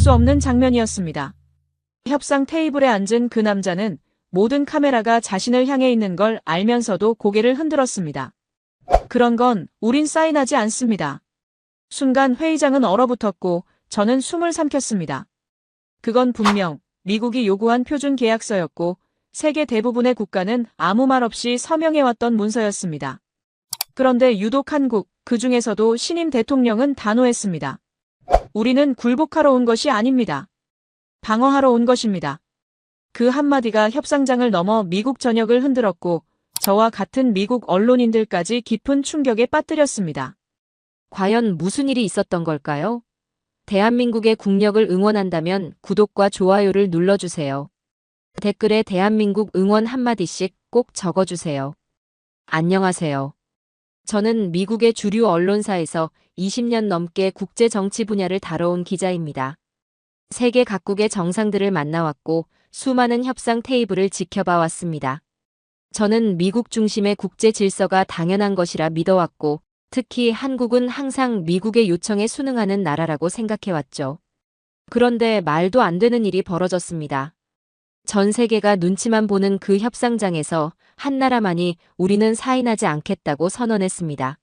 수 없는 장면이었습니다. 협상 테이블에 앉은 그 남자는 모든 카메라가 자신을 향해 있는 걸 알면서도 고개를 흔들었습니다. 그런 건 우린 사인하지 않습니다. 순간 회의장은 얼어붙었고 저는 숨을 삼켰습니다. 그건 분명 미국이 요구한 표준 계약서였고 세계 대부분의 국가는 아무 말 없이 서명해왔던 문서였습니다. 그런데 유독 한국, 그 중에서도 신임 대통령은 단호했습니다. 우리는 굴복하러 온 것이 아닙니다. 방어하러 온 것입니다. 그 한마디가 협상장을 넘어 미국 전역을 흔들었고 저와 같은 미국 언론인들까지 깊은 충격에 빠뜨렸습니다. 과연 무슨 일이 있었던 걸까요? 대한민국의 국력을 응원한다면 구독과 좋아요를 눌러주세요. 댓글에 대한민국 응원 한마디씩 꼭 적어주세요. 안녕하세요. 저는 미국의 주류 언론사에서 20년 넘게 국제 정치 분야를 다뤄온 기자입니다. 세계 각국의 정상들을 만나왔고 수많은 협상 테이블을 지켜봐 왔습니다. 저는 미국 중심의 국제 질서가 당연한 것이라 믿어왔고 특히 한국은 항상 미국의 요청에 순응하는 나라라고 생각해왔죠. 그런데 말도 안 되는 일이 벌어졌습니다. 전 세계가 눈치만 보는 그 협상장에서 한 나라만이 우리는 사인하지 않겠다고 선언했습니다.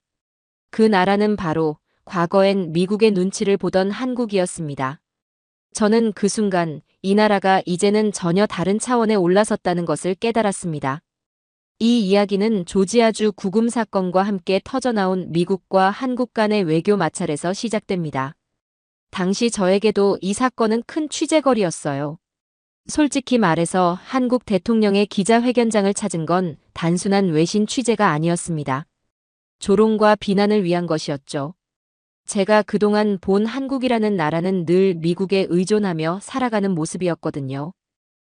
그 나라는 바로 과거엔 미국의 눈치를 보던 한국이었습니다. 저는 그 순간 이 나라가 이제는 전혀 다른 차원에 올라섰다는 것을 깨달았습니다. 이 이야기는 조지아주 구금 사건과 함께 터져나온 미국과 한국 간의 외교 마찰에서 시작됩니다. 당시 저에게도 이 사건은 큰 취재거리였어요. 솔직히 말해서 한국 대통령의 기자회견장을 찾은 건 단순한 외신 취재가 아니었습니다. 조롱과 비난을 위한 것이었죠. 제가 그동안 본 한국이라는 나라는 늘 미국에 의존하며 살아가는 모습이었거든요.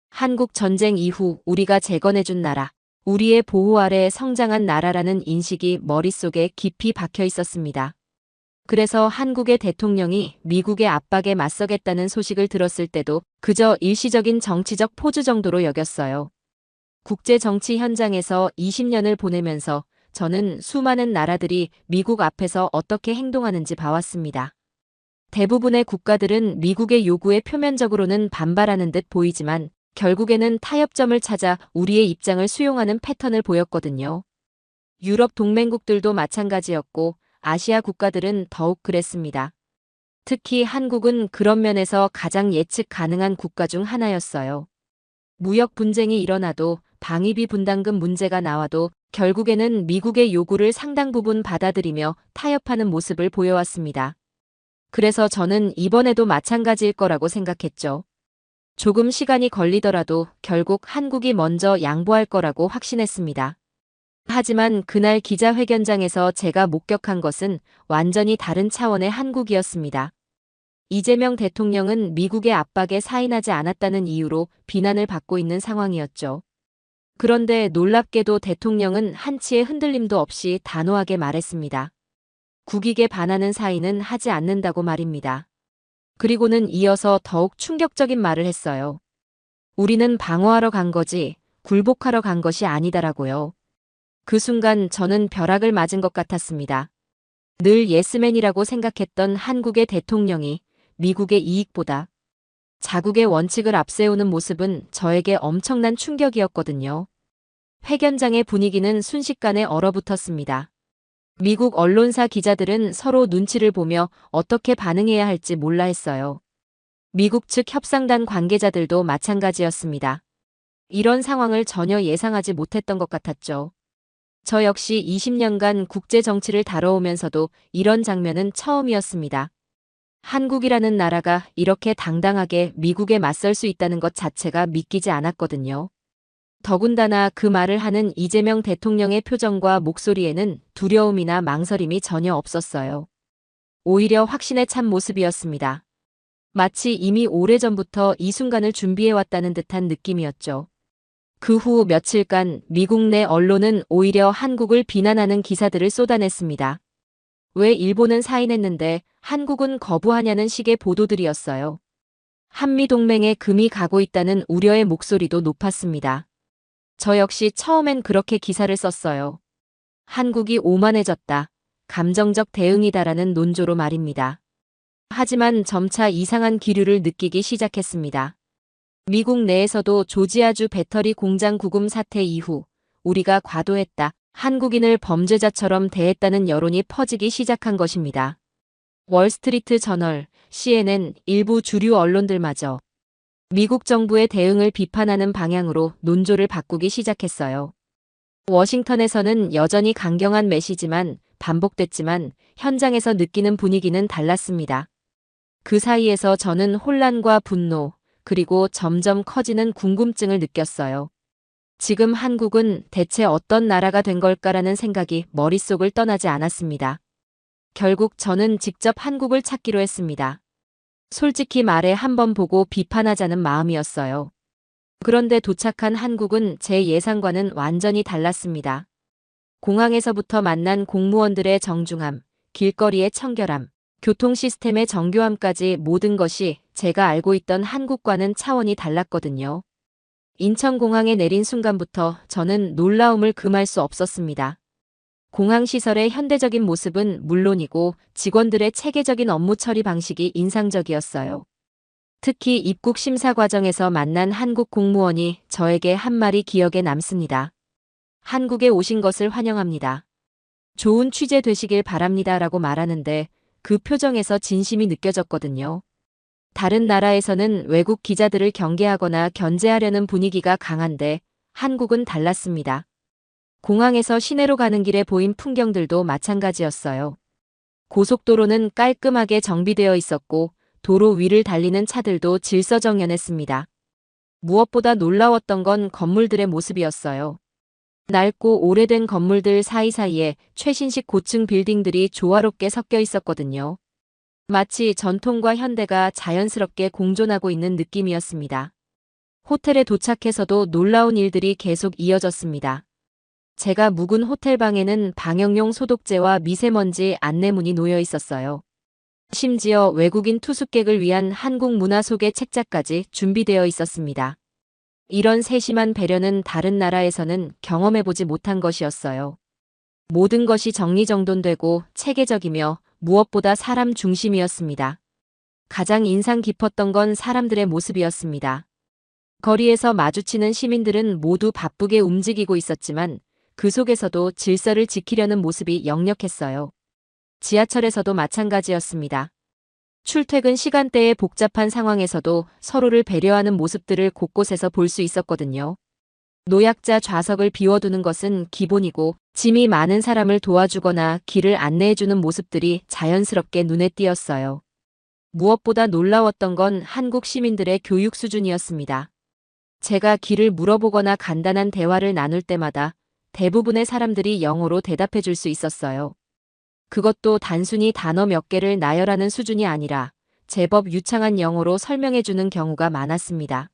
한국 전쟁 이후 우리가 재건해준 나라, 우리의 보호 아래 성장한 나라라는 인식이 머릿속에 깊이 박혀 있었습니다. 그래서 한국의 대통령이 미국의 압박에 맞서겠다는 소식을 들었을 때도 그저 일시적인 정치적 포즈 정도로 여겼어요. 국제 정치 현장에서 20년을 보내면서 저는 수많은 나라들이 미국 앞에서 어떻게 행동하는지 봐왔습니다. 대부분의 국가들은 미국의 요구에 표면적으로는 반발하는 듯 보이지만 결국에는 타협점을 찾아 우리의 입장을 수용하는 패턴을 보였거든요. 유럽 동맹국들도 마찬가지였고 아시아 국가들은 더욱 그랬습니다. 특히 한국은 그런 면에서 가장 예측 가능한 국가 중 하나였어요. 무역 분쟁이 일어나도 방위비 분담금 문제가 나와도 결국에는 미국의 요구를 상당 부분 받아들이며 타협하는 모습을 보여왔습니다. 그래서 저는 이번에도 마찬가지일 거라고 생각했죠. 조금 시간이 걸리더라도 결국 한국이 먼저 양보할 거라고 확신했습니다. 하지만 그날 기자회견장에서 제가 목격한 것은 완전히 다른 차원의 한국이었습니다. 이재명 대통령은 미국의 압박에 사인하지 않았다는 이유로 비난을 받고 있는 상황이었죠. 그런데 놀랍게도 대통령은 한치의 흔들림도 없이 단호하게 말했습니다. 국익에 반하는 사인은 하지 않는다고 말입니다. 그리고는 이어서 더욱 충격적인 말을 했어요. 우리는 방어하러 간 거지 굴복하러 간 것이 아니다라고요. 그 순간 저는 벼락을 맞은 것 같았습니다. 늘 예스맨이라고 생각했던 한국의 대통령이 미국의 이익보다 자국의 원칙을 앞세우는 모습은 저에게 엄청난 충격이었거든요. 회견장의 분위기는 순식간에 얼어붙었습니다. 미국 언론사 기자들은 서로 눈치를 보며 어떻게 반응해야 할지 몰라 했어요. 미국 측 협상단 관계자들도 마찬가지였습니다. 이런 상황을 전혀 예상하지 못했던 것 같았죠. 저 역시 20년간 국제 정치를 다뤄오면서도 이런 장면은 처음이었습니다. 한국이라는 나라가 이렇게 당당하게 미국에 맞설 수 있다는 것 자체가 믿기지 않았거든요. 더군다나 그 말을 하는 이재명 대통령의 표정과 목소리에는 두려움이나 망설임이 전혀 없었어요. 오히려 확신에 찬 모습이었습니다. 마치 이미 오래전부터 이 순간을 준비해왔다는 듯한 느낌이었죠. 그 후 며칠간 미국 내 언론은 오히려 한국을 비난하는 기사들을 쏟아냈습니다. 왜 일본은 사인했는데 한국은 거부하냐는 식의 보도들이었어요. 한미동맹에 금이 가고 있다는 우려의 목소리도 높았습니다. 저 역시 처음엔 그렇게 기사를 썼어요. 한국이 오만해졌다. 감정적 대응이다라는 논조로 말입니다. 하지만 점차 이상한 기류를 느끼기 시작했습니다. 미국 내에서도 조지아주 배터리 공장 구금 사태 이후 우리가 과도했다, 한국인을 범죄자처럼 대했다는 여론이 퍼지기 시작한 것입니다. 월스트리트 저널, CNN, 일부 주류 언론들마저 미국 정부의 대응을 비판하는 방향으로 논조를 바꾸기 시작했어요. 워싱턴에서는 여전히 강경한 메시지만 반복됐지만 현장에서 느끼는 분위기는 달랐습니다. 그 사이에서 저는 혼란과 분노, 그리고 점점 커지는 궁금증을 느꼈어요. 지금 한국은 대체 어떤 나라가 된 걸까라는 생각이 머릿속을 떠나지 않았습니다. 결국 저는 직접 한국을 찾기로 했습니다. 솔직히 말해 한번 보고 비판하자는 마음이었어요. 그런데 도착한 한국은 제 예상과는 완전히 달랐습니다. 공항에서부터 만난 공무원들의 정중함, 길거리의 청결함, 교통 시스템의 정교함까지 모든 것이 제가 알고 있던 한국과는 차원이 달랐거든요. 인천공항에 내린 순간부터 저는 놀라움을 금할 수 없었습니다. 공항 시설의 현대적인 모습은 물론이고 직원들의 체계적인 업무 처리 방식이 인상적이었어요. 특히 입국 심사 과정에서 만난 한국 공무원이 저에게 한 말이 기억에 남습니다. 한국에 오신 것을 환영합니다. 좋은 취재 되시길 바랍니다라고 말하는데 그 표정에서 진심이 느껴졌거든요. 다른 나라에서는 외국 기자들을 경계하거나 견제하려는 분위기가 강한데 한국은 달랐습니다. 공항에서 시내로 가는 길에 보인 풍경들도 마찬가지였어요. 고속도로는 깔끔하게 정비되어 있었고 도로 위를 달리는 차들도 질서정연했습니다. 무엇보다 놀라웠던 건 건물들의 모습이었어요. 낡고 오래된 건물들 사이사이에 최신식 고층 빌딩들이 조화롭게 섞여 있었거든요. 마치 전통과 현대가 자연스럽게 공존하고 있는 느낌이었습니다. 호텔에 도착해서도 놀라운 일들이 계속 이어졌습니다. 제가 묵은 호텔방에는 방역용 소독제와 미세먼지 안내문이 놓여 있었어요. 심지어 외국인 투숙객을 위한 한국 문화 소개 책자까지 준비되어 있었습니다. 이런 세심한 배려는 다른 나라에서는 경험해보지 못한 것이었어요. 모든 것이 정리정돈되고 체계적이며 무엇보다 사람 중심이었습니다. 가장 인상 깊었던 건 사람들의 모습이었습니다. 거리에서 마주치는 시민들은 모두 바쁘게 움직이고 있었지만 그 속에서도 질서를 지키려는 모습이 역력했어요. 지하철에서도 마찬가지였습니다. 출퇴근 시간대의 복잡한 상황에서도 서로를 배려하는 모습들을 곳곳에서 볼 수 있었거든요. 노약자 좌석을 비워두는 것은 기본이고 짐이 많은 사람을 도와주거나 길을 안내해주는 모습들이 자연스럽게 눈에 띄었어요. 무엇보다 놀라웠던 건 한국 시민들의 교육 수준이었습니다. 제가 길을 물어보거나 간단한 대화를 나눌 때마다 대부분의 사람들이 영어로 대답해 줄 수 있었어요. 그것도 단순히 단어 몇 개를 나열하는 수준이 아니라 제법 유창한 영어로 설명해 주는 경우가 많았습니다.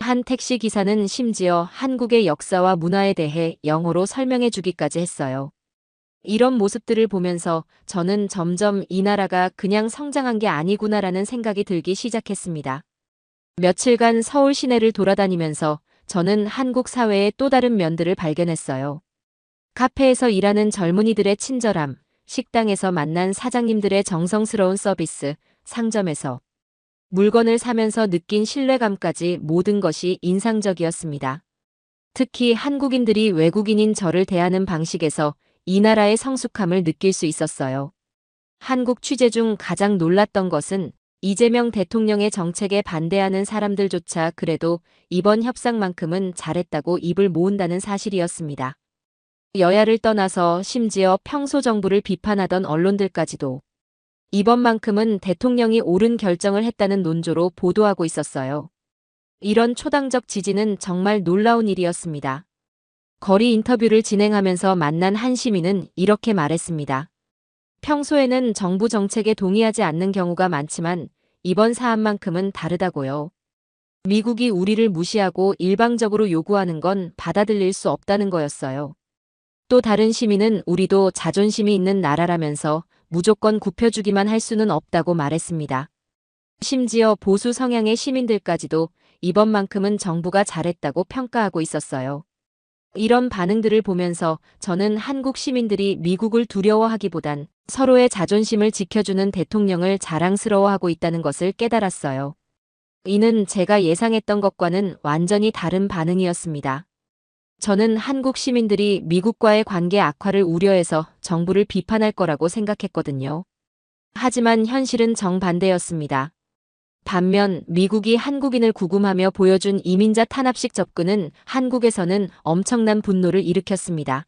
한 택시 기사는 심지어 한국의 역사와 문화에 대해 영어로 설명해 주기까지 했어요. 이런 모습들을 보면서 저는 점점 이 나라가 그냥 성장한 게 아니구나라는 생각이 들기 시작했습니다. 며칠간 서울 시내를 돌아다니면서 저는 한국 사회의 또 다른 면들을 발견했어요. 카페에서 일하는 젊은이들의 친절함, 식당에서 만난 사장님들의 정성스러운 서비스, 상점에서 물건을 사면서 느낀 신뢰감까지 모든 것이 인상적이었습니다. 특히 한국인들이 외국인인 저를 대하는 방식에서 이 나라의 성숙함을 느낄 수 있었어요. 한국 취재 중 가장 놀랐던 것은 이재명 대통령의 정책에 반대하는 사람들조차 그래도 이번 협상만큼은 잘했다고 입을 모은다는 사실이었습니다. 여야를 떠나서 심지어 평소 정부를 비판하던 언론들까지도 이번만큼은 대통령이 옳은 결정을 했다는 논조로 보도하고 있었어요. 이런 초당적 지지는 정말 놀라운 일이었습니다. 거리 인터뷰를 진행하면서 만난 한 시민은 이렇게 말했습니다. 평소에는 정부 정책에 동의하지 않는 경우가 많지만 이번 사안만큼은 다르다고요. 미국이 우리를 무시하고 일방적으로 요구하는 건 받아들일 수 없다는 거였어요. 또 다른 시민은 우리도 자존심이 있는 나라라면서 무조건 굽혀주기만 할 수는 없다고 말했습니다. 심지어 보수 성향의 시민들까지도 이번만큼은 정부가 잘했다고 평가하고 있었어요. 이런 반응들을 보면서 저는 한국 시민들이 미국을 두려워하기보단 서로의 자존심을 지켜주는 대통령을 자랑스러워하고 있다는 것을 깨달았어요. 이는 제가 예상했던 것과는 완전히 다른 반응이었습니다. 저는 한국 시민들이 미국과의 관계 악화를 우려해서 정부를 비판할 거라고 생각했거든요. 하지만 현실은 정반대였습니다. 반면 미국이 한국인을 구금하며 보여준 이민자 탄압식 접근은 한국에서는 엄청난 분노를 일으켰습니다.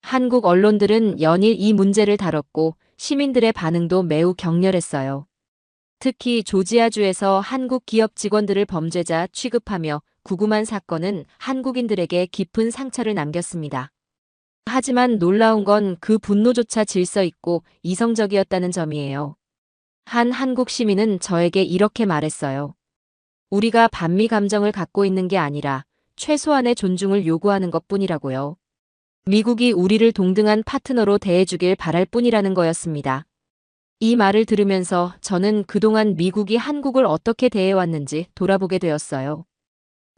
한국 언론들은 연일 이 문제를 다뤘고 시민들의 반응도 매우 격렬했어요. 특히 조지아주에서 한국 기업 직원들을 범죄자 취급하며 구금한 사건은 한국인들에게 깊은 상처를 남겼습니다. 하지만 놀라운 건 그 분노조차 질서 있고 이성적이었다는 점이에요. 한 한국 시민은 저에게 이렇게 말했어요. 우리가 반미 감정을 갖고 있는 게 아니라 최소한의 존중을 요구하는 것뿐이라고요. 미국이 우리를 동등한 파트너로 대해주길 바랄 뿐이라는 거였습니다. 이 말을 들으면서 저는 그동안 미국이 한국을 어떻게 대해왔는지 돌아보게 되었어요.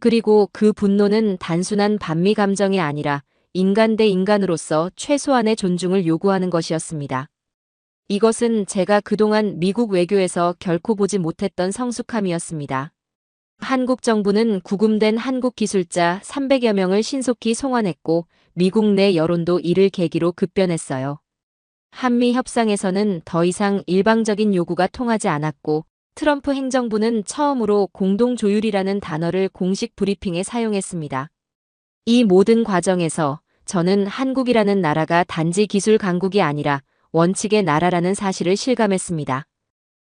그리고 그 분노는 단순한 반미 감정이 아니라 인간 대 인간으로서 최소한의 존중을 요구하는 것이었습니다. 이것은 제가 그동안 미국 외교에서 결코 보지 못했던 성숙함이었습니다. 한국 정부는 구금된 한국 기술자 300여 명을 신속히 송환했고 미국 내 여론도 이를 계기로 급변했어요. 한미 협상에서는 더 이상 일방적인 요구가 통하지 않았고 트럼프 행정부는 처음으로 공동조율이라는 단어를 공식 브리핑에 사용했습니다. 이 모든 과정에서 저는 한국이라는 나라가 단지 기술 강국이 아니라 원칙의 나라라는 사실을 실감했습니다.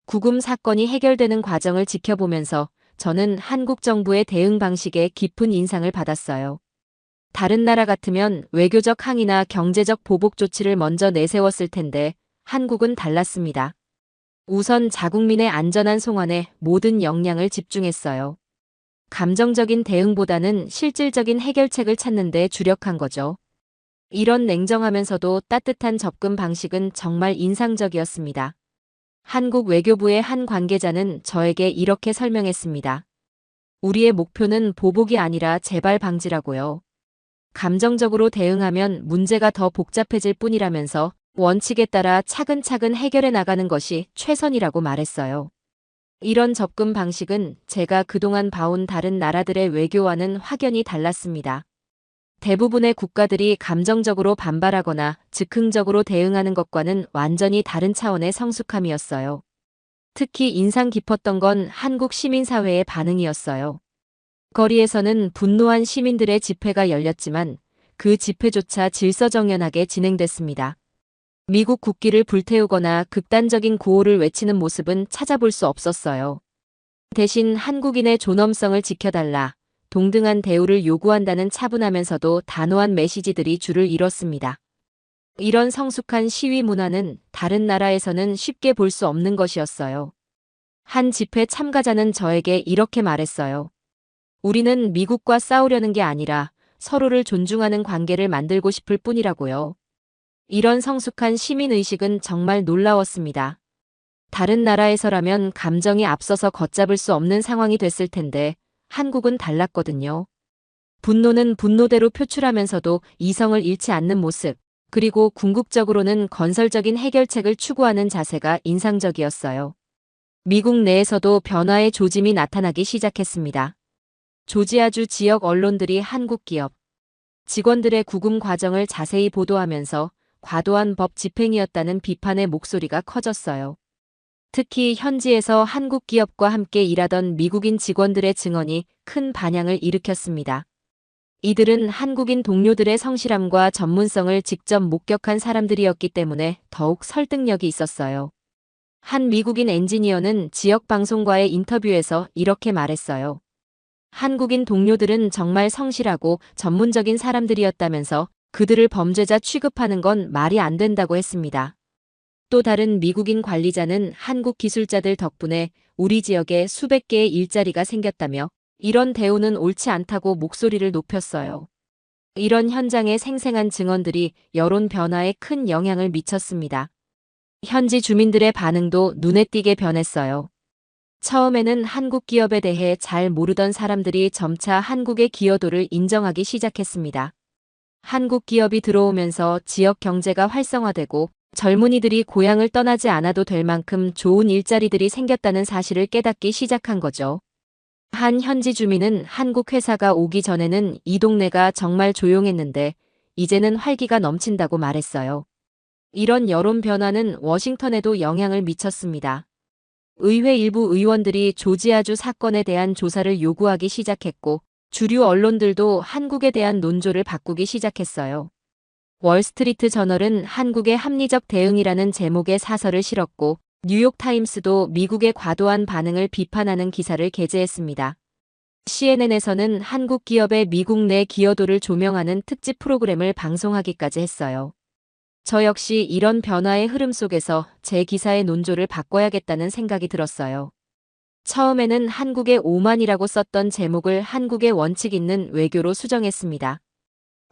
구금 사건이 해결되는 과정을 지켜보면서 저는 한국 정부의 대응 방식에 깊은 인상을 받았어요. 다른 나라 같으면 외교적 항의나 경제적 보복 조치를 먼저 내세웠을 텐데 한국은 달랐습니다. 우선 자국민의 안전한 송환에 모든 역량을 집중했어요. 감정적인 대응보다는 실질적인 해결책을 찾는 데 주력한 거죠. 이런 냉정하면서도 따뜻한 접근 방식은 정말 인상적이었습니다. 한국 외교부의 한 관계자는 저에게 이렇게 설명했습니다. 우리의 목표는 보복이 아니라 재발 방지라고요. 감정적으로 대응하면 문제가 더 복잡해질 뿐이라면서 원칙에 따라 차근차근 해결해 나가는 것이 최선이라고 말했어요. 이런 접근 방식은 제가 그동안 봐온 다른 나라들의 외교와는 확연히 달랐습니다. 대부분의 국가들이 감정적으로 반발하거나 즉흥적으로 대응하는 것과는 완전히 다른 차원의 성숙함이었어요. 특히 인상 깊었던 건 한국 시민사회의 반응이었어요. 거리에서는 분노한 시민들의 집회가 열렸지만 그 집회조차 질서정연하게 진행됐습니다. 미국 국기를 불태우거나 극단적인 구호를 외치는 모습은 찾아볼 수 없었어요. 대신 한국인의 존엄성을 지켜달라, 동등한 대우를 요구한다는 차분하면서도 단호한 메시지들이 줄을 이뤘습니다. 이런 성숙한 시위 문화는 다른 나라에서는 쉽게 볼 수 없는 것이었어요. 한 집회 참가자는 저에게 이렇게 말했어요. 우리는 미국과 싸우려는 게 아니라 서로를 존중하는 관계를 만들고 싶을 뿐이라고요. 이런 성숙한 시민의식은 정말 놀라웠습니다. 다른 나라에서라면 감정이 앞서서 걷잡을 수 없는 상황이 됐을 텐데 한국은 달랐거든요. 분노는 분노대로 표출하면서도 이성을 잃지 않는 모습, 그리고 궁극적으로는 건설적인 해결책을 추구하는 자세가 인상적이었어요. 미국 내에서도 변화의 조짐이 나타나기 시작했습니다. 조지아주 지역 언론들이 한국 기업 직원들의 구금 과정을 자세히 보도하면서 과도한 법 집행이었다는 비판의 목소리가 커졌어요. 특히 현지에서 한국 기업과 함께 일하던 미국인 직원들의 증언이 큰 반향을 일으켰습니다. 이들은 한국인 동료들의 성실함과 전문성을 직접 목격한 사람들이었기 때문에 더욱 설득력이 있었어요. 한 미국인 엔지니어는 지역 방송과의 인터뷰에서 이렇게 말했어요. 한국인 동료들은 정말 성실하고 전문적인 사람들이었다면서 그들을 범죄자 취급하는 건 말이 안 된다고 했습니다. 또 다른 미국인 관리자는 한국 기술자들 덕분에 우리 지역에 수백 개의 일자리가 생겼다며 이런 대우는 옳지 않다고 목소리를 높였어요. 이런 현장의 생생한 증언들이 여론 변화에 큰 영향을 미쳤습니다. 현지 주민들의 반응도 눈에 띄게 변했어요. 처음에는 한국 기업에 대해 잘 모르던 사람들이 점차 한국의 기여도를 인정하기 시작했습니다. 한국 기업이 들어오면서 지역 경제가 활성화되고 젊은이들이 고향을 떠나지 않아도 될 만큼 좋은 일자리들이 생겼다는 사실을 깨닫기 시작한 거죠. 한 현지 주민은 한국 회사가 오기 전에는 이 동네가 정말 조용했는데 이제는 활기가 넘친다고 말했어요. 이런 여론 변화는 워싱턴에도 영향을 미쳤습니다. 의회 일부 의원들이 조지아주 사건에 대한 조사를 요구하기 시작했고 주류 언론들도 한국에 대한 논조를 바꾸기 시작했어요. 월스트리트 저널은 한국의 합리적 대응이라는 제목의 사설을 실었고 뉴욕타임스도 미국의 과도한 반응을 비판하는 기사를 게재했습니다. CNN에서는 한국 기업의 미국 내 기여도를 조명하는 특집 프로그램을 방송하기까지 했어요. 저 역시 이런 변화의 흐름 속에서 제 기사의 논조를 바꿔야겠다는 생각이 들었어요. 처음에는 한국의 오만이라고 썼던 제목을 한국의 원칙 있는 외교로 수정했습니다.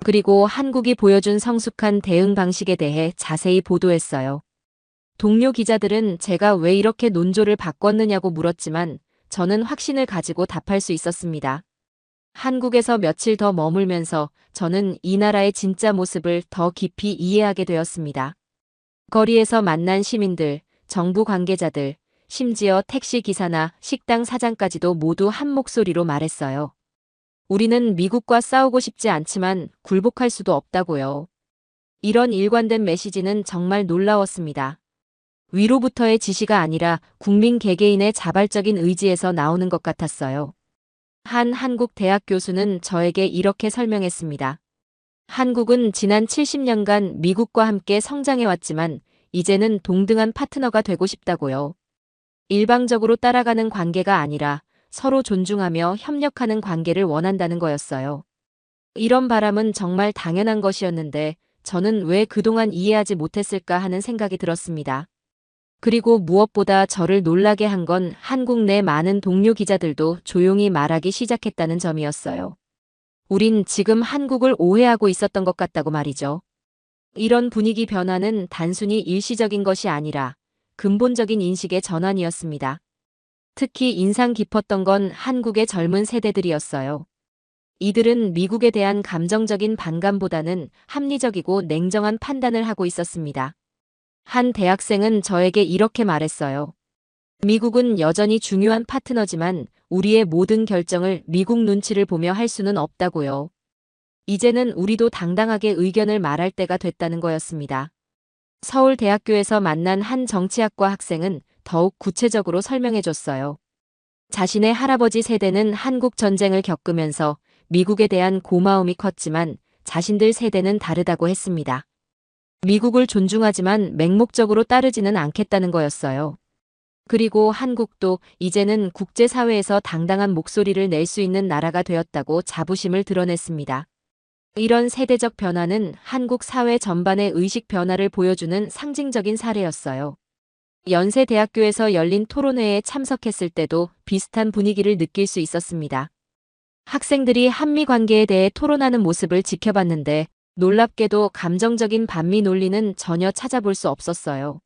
그리고 한국이 보여준 성숙한 대응 방식에 대해 자세히 보도했어요. 동료 기자들은 제가 왜 이렇게 논조를 바꿨느냐고 물었지만 저는 확신을 가지고 답할 수 있었습니다. 한국에서 며칠 더 머물면서 저는 이 나라의 진짜 모습을 더 깊이 이해하게 되었습니다. 거리에서 만난 시민들, 정부 관계자들, 심지어 택시 기사나 식당 사장까지도 모두 한 목소리로 말했어요. 우리는 미국과 싸우고 싶지 않지만 굴복할 수도 없다고요. 이런 일관된 메시지는 정말 놀라웠습니다. 위로부터의 지시가 아니라 국민 개개인의 자발적인 의지에서 나오는 것 같았어요. 한 한국 대학 교수는 저에게 이렇게 설명했습니다. 한국은 지난 70년간 미국과 함께 성장해왔지만 이제는 동등한 파트너가 되고 싶다고요. 일방적으로 따라가는 관계가 아니라 서로 존중하며 협력하는 관계를 원한다는 거였어요. 이런 바람은 정말 당연한 것이었는데 저는 왜 그동안 이해하지 못했을까 하는 생각이 들었습니다. 그리고 무엇보다 저를 놀라게 한 건 한국 내 많은 동료 기자들도 조용히 말하기 시작했다는 점이었어요. 우린 지금 한국을 오해하고 있었던 것 같다고 말이죠. 이런 분위기 변화는 단순히 일시적인 것이 아니라 근본적인 인식의 전환이었습니다. 특히 인상 깊었던 건 한국의 젊은 세대들이었어요. 이들은 미국에 대한 감정적인 반감보다는 합리적이고 냉정한 판단을 하고 있었습니다. 한 대학생은 저에게 이렇게 말했어요. 미국은 여전히 중요한 파트너지만 우리의 모든 결정을 미국 눈치를 보며 할 수는 없다고요. 이제는 우리도 당당하게 의견을 말할 때가 됐다는 거였습니다. 서울대학교에서 만난 한 정치학과 학생은 더욱 구체적으로 설명해줬어요. 자신의 할아버지 세대는 한국 전쟁을 겪으면서 미국에 대한 고마움이 컸지만 자신들 세대는 다르다고 했습니다. 미국을 존중하지만 맹목적으로 따르지는 않겠다는 거였어요. 그리고 한국도 이제는 국제사회에서 당당한 목소리를 낼 수 있는 나라가 되었다고 자부심을 드러냈습니다. 이런 세대적 변화는 한국 사회 전반의 의식 변화를 보여주는 상징적인 사례였어요. 연세대학교에서 열린 토론회에 참석했을 때도 비슷한 분위기를 느낄 수 있었습니다. 학생들이 한미 관계에 대해 토론하는 모습을 지켜봤는데 놀랍게도 감정적인 반미 논리는 전혀 찾아볼 수 없었어요.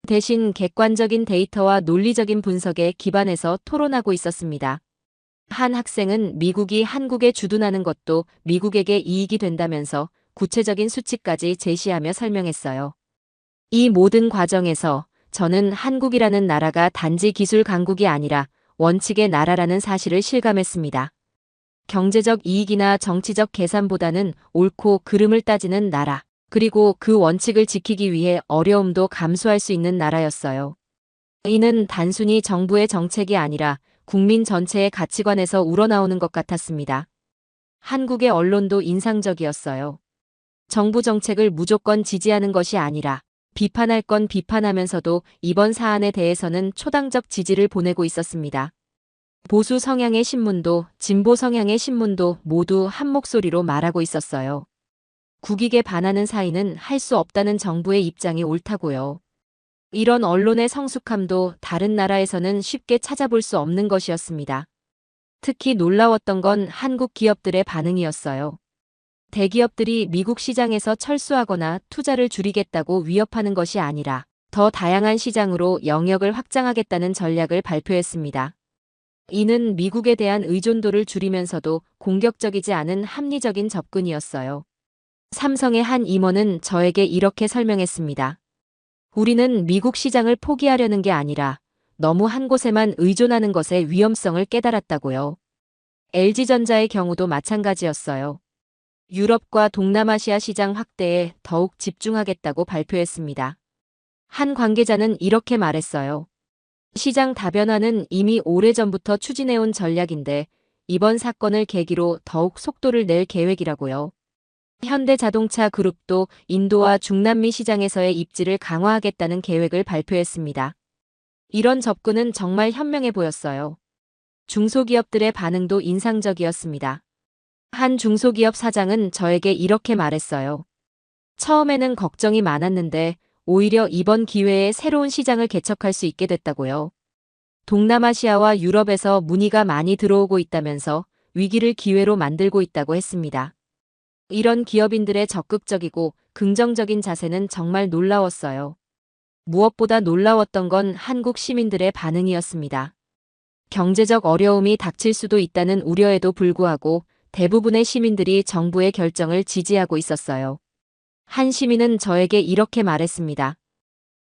대신 객관적인 데이터와 논리적인 분석에 기반해서 토론하고 있었습니다. 한 학생은 미국이 한국에 주둔하는 것도 미국에게 이익이 된다면서 구체적인 수치까지 제시하며 설명했어요. 이 모든 과정에서 저는 한국이라는 나라가 단지 기술 강국이 아니라 원칙의 나라라는 사실을 실감했습니다. 경제적 이익이나 정치적 계산보다는 옳고 그름을 따지는 나라, 그리고 그 원칙을 지키기 위해 어려움도 감수할 수 있는 나라였어요. 이는 단순히 정부의 정책이 아니라 국민 전체의 가치관에서 우러나오는 것 같았습니다. 한국의 언론도 인상적이었어요. 정부 정책을 무조건 지지하는 것이 아니라 비판할 건 비판하면서도 이번 사안에 대해서는 초당적 지지를 보내고 있었습니다. 보수 성향의 신문도 진보 성향의 신문도 모두 한 목소리로 말하고 있었어요. 국익에 반하는 사이는 할 수 없다는 정부의 입장이 옳다고요. 이런 언론의 성숙함도 다른 나라에서는 쉽게 찾아볼 수 없는 것이었습니다. 특히 놀라웠던 건 한국 기업들의 반응이었어요. 대기업들이 미국 시장에서 철수하거나 투자를 줄이겠다고 위협하는 것이 아니라 더 다양한 시장으로 영역을 확장하겠다는 전략을 발표했습니다. 이는 미국에 대한 의존도를 줄이면서도 공격적이지 않은 합리적인 접근이었어요. 삼성의 한 임원은 저에게 이렇게 설명했습니다. 우리는 미국 시장을 포기하려는 게 아니라 너무 한 곳에만 의존하는 것의 위험성을 깨달았다고요. LG전자의 경우도 마찬가지였어요. 유럽과 동남아시아 시장 확대에 더욱 집중하겠다고 발표했습니다. 한 관계자는 이렇게 말했어요. 시장 다변화는 이미 오래전부터 추진해온 전략인데 이번 사건을 계기로 더욱 속도를 낼 계획이라고요. 현대자동차 그룹도 인도와 중남미 시장에서의 입지를 강화하겠다는 계획을 발표했습니다. 이런 접근은 정말 현명해 보였어요. 중소기업들의 반응도 인상적이었습니다. 한 중소기업 사장은 저에게 이렇게 말했어요. 처음에는 걱정이 많았는데 오히려 이번 기회에 새로운 시장을 개척할 수 있게 됐다고요. 동남아시아와 유럽에서 문의가 많이 들어오고 있다면서 위기를 기회로 만들고 있다고 했습니다. 이런 기업인들의 적극적이고 긍정적인 자세는 정말 놀라웠어요. 무엇보다 놀라웠던 건 한국 시민들의 반응이었습니다. 경제적 어려움이 닥칠 수도 있다는 우려에도 불구하고 대부분의 시민들이 정부의 결정을 지지하고 있었어요. 한 시민은 저에게 이렇게 말했습니다.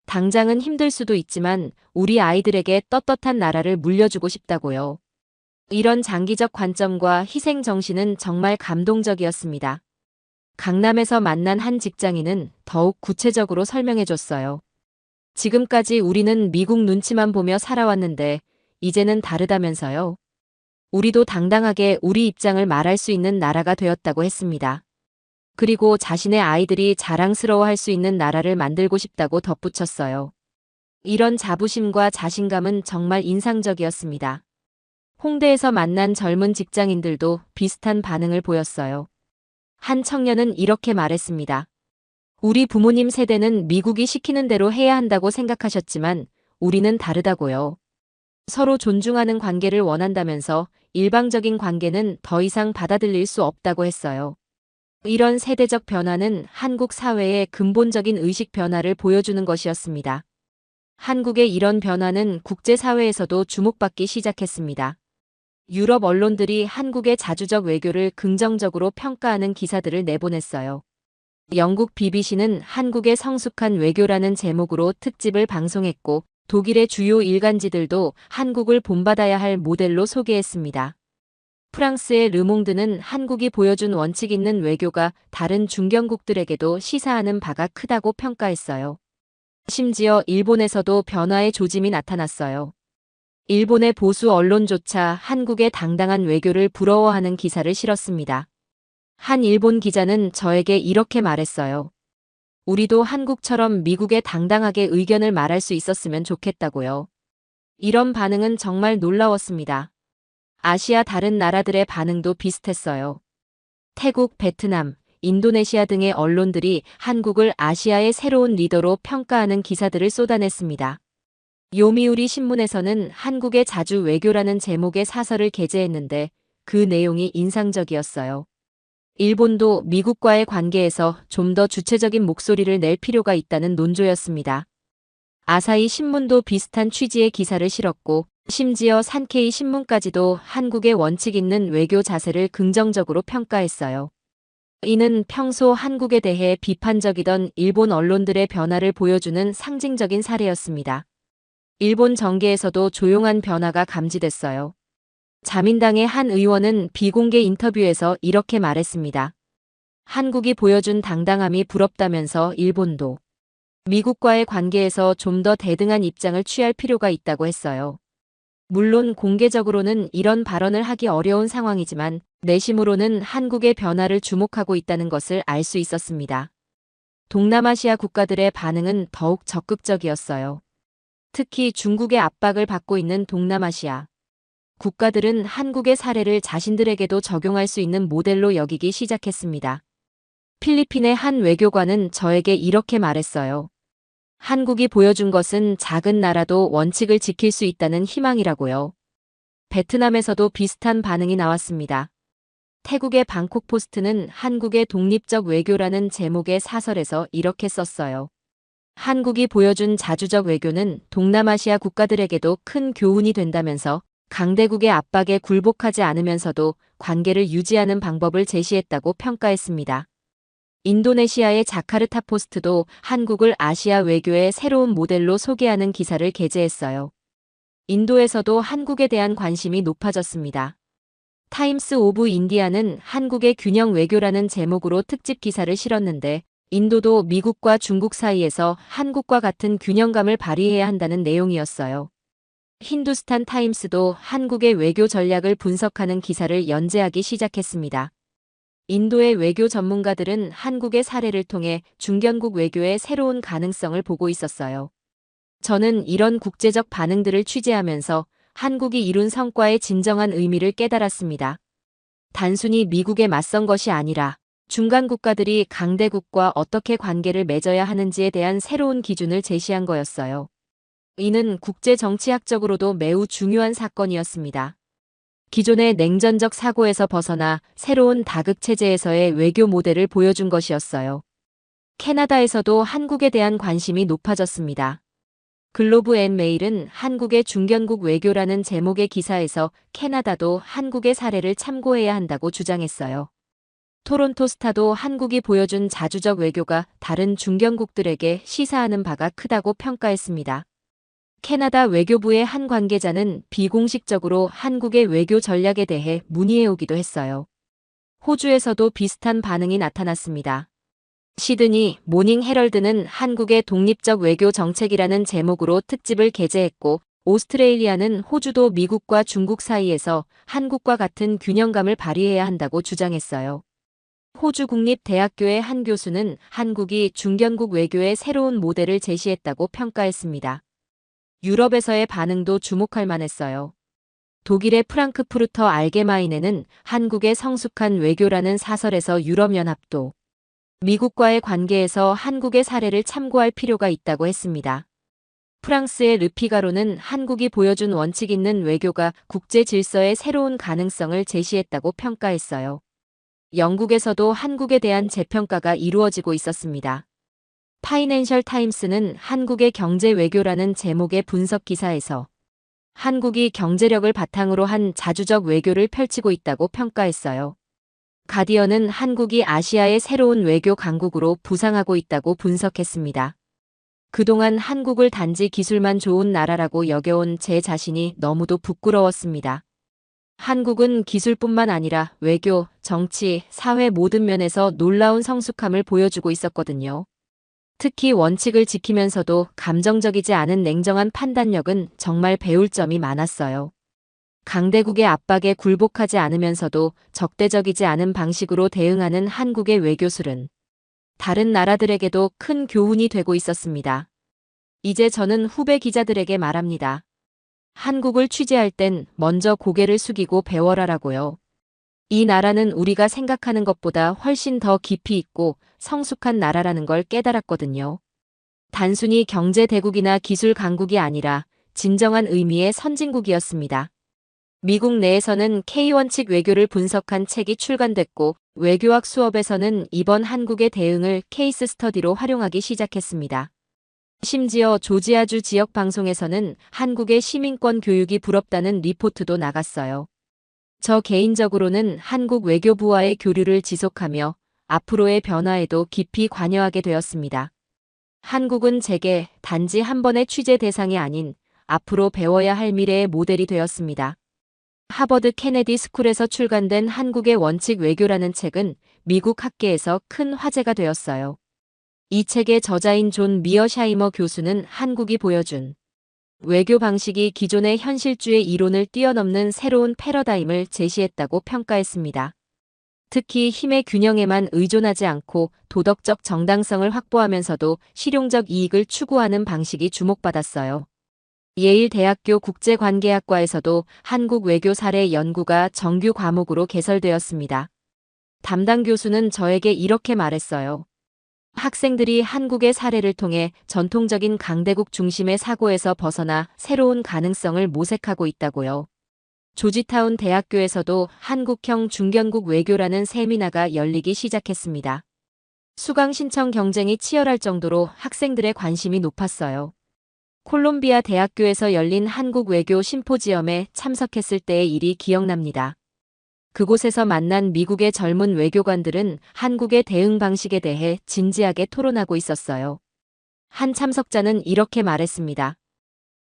당장은 힘들 수도 있지만 우리 아이들에게 떳떳한 나라를 물려주고 싶다고요. 이런 장기적 관점과 희생 정신은 정말 감동적이었습니다. 강남에서 만난 한 직장인은 더욱 구체적으로 설명해줬어요. 지금까지 우리는 미국 눈치만 보며 살아왔는데 이제는 다르다면서요. 우리도 당당하게 우리 입장을 말할 수 있는 나라가 되었다고 했습니다. 그리고 자신의 아이들이 자랑스러워할 수 있는 나라를 만들고 싶다고 덧붙였어요. 이런 자부심과 자신감은 정말 인상적이었습니다. 홍대에서 만난 젊은 직장인들도 비슷한 반응을 보였어요. 한 청년은 이렇게 말했습니다. 우리 부모님 세대는 미국이 시키는 대로 해야 한다고 생각하셨지만 우리는 다르다고요. 서로 존중하는 관계를 원한다면서 일방적인 관계는 더 이상 받아들일 수 없다고 했어요. 이런 세대적 변화는 한국 사회의 근본적인 의식 변화를 보여주는 것이었습니다. 한국의 이런 변화는 국제사회에서도 주목받기 시작했습니다. 유럽 언론들이 한국의 자주적 외교를 긍정적으로 평가하는 기사들을 내보냈어요. 영국 BBC는 한국의 성숙한 외교라는 제목으로 특집을 방송했고 독일의 주요 일간지들도 한국을 본받아야 할 모델로 소개했습니다. 프랑스의 르몽드는 한국이 보여준 원칙 있는 외교가 다른 중견국들에게도 시사하는 바가 크다고 평가했어요. 심지어 일본에서도 변화의 조짐이 나타났어요. 일본의 보수 언론조차 한국의 당당한 외교를 부러워하는 기사를 실었습니다. 한 일본 기자는 저에게 이렇게 말했어요. 우리도 한국처럼 미국에 당당하게 의견을 말할 수 있었으면 좋겠다고요. 이런 반응은 정말 놀라웠습니다. 아시아 다른 나라들의 반응도 비슷했어요. 태국, 베트남, 인도네시아 등의 언론들이 한국을 아시아의 새로운 리더로 평가하는 기사들을 쏟아냈습니다. 요미우리 신문에서는 한국의 자주 외교라는 제목의 사설을 게재했는데 그 내용이 인상적이었어요. 일본도 미국과의 관계에서 좀 더 주체적인 목소리를 낼 필요가 있다는 논조였습니다. 아사히 신문도 비슷한 취지의 기사를 실었고 심지어 산케이 신문까지도 한국의 원칙 있는 외교 자세를 긍정적으로 평가했어요. 이는 평소 한국에 대해 비판적이던 일본 언론들의 변화를 보여주는 상징적인 사례였습니다. 일본 정계에서도 조용한 변화가 감지됐어요. 자민당의 한 의원은 비공개 인터뷰에서 이렇게 말했습니다. 한국이 보여준 당당함이 부럽다면서 일본도 미국과의 관계에서 좀 더 대등한 입장을 취할 필요가 있다고 했어요. 물론 공개적으로는 이런 발언을 하기 어려운 상황이지만 내심으로는 한국의 변화를 주목하고 있다는 것을 알 수 있었습니다. 동남아시아 국가들의 반응은 더욱 적극적이었어요. 특히 중국의 압박을 받고 있는 동남아시아 국가들은 한국의 사례를 자신들에게도 적용할 수 있는 모델로 여기기 시작했습니다. 필리핀의 한 외교관은 저에게 이렇게 말했어요. 한국이 보여준 것은 작은 나라도 원칙을 지킬 수 있다는 희망이라고요. 베트남에서도 비슷한 반응이 나왔습니다. 태국의 방콕 포스트는 한국의 독립적 외교라는 제목의 사설에서 이렇게 썼어요. 한국이 보여준 자주적 외교는 동남아시아 국가들에게도 큰 교훈이 된다면서 강대국의 압박에 굴복하지 않으면서도 관계를 유지하는 방법을 제시했다고 평가했습니다. 인도네시아의 자카르타 포스트도 한국을 아시아 외교의 새로운 모델로 소개하는 기사를 게재했어요. 인도에서도 한국에 대한 관심이 높아졌습니다. 타임스 오브 인디아는 한국의 균형 외교라는 제목으로 특집 기사를 실었는데, 인도도 미국과 중국 사이에서 한국과 같은 균형감을 발휘해야 한다는 내용이었어요. 힌두스탄 타임스도 한국의 외교 전략을 분석하는 기사를 연재하기 시작했습니다. 인도의 외교 전문가들은 한국의 사례를 통해 중견국 외교의 새로운 가능성을 보고 있었어요. 저는 이런 국제적 반응들을 취재하면서 한국이 이룬 성과의 진정한 의미를 깨달았습니다. 단순히 미국에 맞선 것이 아니라 중간 국가들이 강대국과 어떻게 관계를 맺어야 하는지에 대한 새로운 기준을 제시한 거였어요. 이는 국제 정치학적으로도 매우 중요한 사건이었습니다. 기존의 냉전적 사고에서 벗어나 새로운 다극 체제에서의 외교 모델을 보여준 것이었어요. 캐나다에서도 한국에 대한 관심이 높아졌습니다. 글로브 앤 메일은 한국의 중견국 외교라는 제목의 기사에서 캐나다도 한국의 사례를 참고해야 한다고 주장했어요. 토론토 스타도 한국이 보여준 자주적 외교가 다른 중견국들에게 시사하는 바가 크다고 평가했습니다. 캐나다 외교부의 한 관계자는 비공식적으로 한국의 외교 전략에 대해 문의해오기도 했어요. 호주에서도 비슷한 반응이 나타났습니다. 시드니 모닝 헤럴드는 한국의 독립적 외교 정책이라는 제목으로 특집을 게재했고, 오스트레일리아는 호주도 미국과 중국 사이에서 한국과 같은 균형감을 발휘해야 한다고 주장했어요. 호주 국립대학교의 한 교수는 한국이 중견국 외교의 새로운 모델을 제시했다고 평가했습니다. 유럽에서의 반응도 주목할 만했어요. 독일의 프랑크푸르터 알게마인에는 한국의 성숙한 외교라는 사설에서 유럽연합도 미국과의 관계에서 한국의 사례를 참고할 필요가 있다고 했습니다. 프랑스의 르피가로는 한국이 보여준 원칙 있는 외교가 국제 질서의 새로운 가능성을 제시했다고 평가했어요. 영국에서도 한국에 대한 재평가가 이루어지고 있었습니다. 파이낸셜 타임스는 한국의 경제 외교라는 제목의 분석 기사에서 한국이 경제력을 바탕으로 한 자주적 외교를 펼치고 있다고 평가했어요. 가디언은 한국이 아시아의 새로운 외교 강국으로 부상하고 있다고 분석했습니다. 그동안 한국을 단지 기술만 좋은 나라라고 여겨온 제 자신이 너무도 부끄러웠습니다. 한국은 기술뿐만 아니라 외교, 정치, 사회 모든 면에서 놀라운 성숙함을 보여주고 있었거든요. 특히 원칙을 지키면서도 감정적이지 않은 냉정한 판단력은 정말 배울 점이 많았어요. 강대국의 압박에 굴복하지 않으면서도 적대적이지 않은 방식으로 대응하는 한국의 외교술은 다른 나라들에게도 큰 교훈이 되고 있었습니다. 이제 저는 후배 기자들에게 말합니다. 한국을 취재할 땐 먼저 고개를 숙이고 배워라라고요. 이 나라는 우리가 생각하는 것보다 훨씬 더 깊이 있고 성숙한 나라라는 걸 깨달았거든요. 단순히 경제 대국이나 기술 강국이 아니라 진정한 의미의 선진국이었습니다. 미국 내에서는 K-원칙 외교를 분석한 책이 출간됐고, 외교학 수업에서는 이번 한국의 대응을 케이스 스터디로 활용하기 시작했습니다. 심지어 조지아주 지역 방송에서는 한국의 시민권 교육이 부럽다는 리포트도 나갔어요. 저 개인적으로는 한국 외교부와의 교류를 지속하며 앞으로의 변화에도 깊이 관여하게 되었습니다. 한국은 제게 단지 한 번의 취재 대상이 아닌 앞으로 배워야 할 미래의 모델이 되었습니다. 하버드 케네디 스쿨에서 출간된 한국의 원칙 외교라는 책은 미국 학계에서 큰 화제가 되었어요. 이 책의 저자인 존 미어샤이머 교수는 한국이 보여준 외교 방식이 기존의 현실주의 이론을 뛰어넘는 새로운 패러다임을 제시했다고 평가했습니다. 특히 힘의 균형에만 의존하지 않고 도덕적 정당성을 확보하면서도 실용적 이익을 추구하는 방식이 주목받았어요. 예일 대학교 국제관계학과에서도 한국 외교 사례 연구가 정규 과목으로 개설되었습니다. 담당 교수는 저에게 이렇게 말했어요. 학생들이 한국의 사례를 통해 전통적인 강대국 중심의 사고에서 벗어나 새로운 가능성을 모색하고 있다고요. 조지타운 대학교에서도 한국형 중견국 외교라는 세미나가 열리기 시작했습니다. 수강 신청 경쟁이 치열할 정도로 학생들의 관심이 높았어요. 콜롬비아 대학교에서 열린 한국 외교 심포지엄에 참석했을 때의 일이 기억납니다. 그곳에서 만난 미국의 젊은 외교관들은 한국의 대응 방식에 대해 진지하게 토론하고 있었어요. 한 참석자는 이렇게 말했습니다.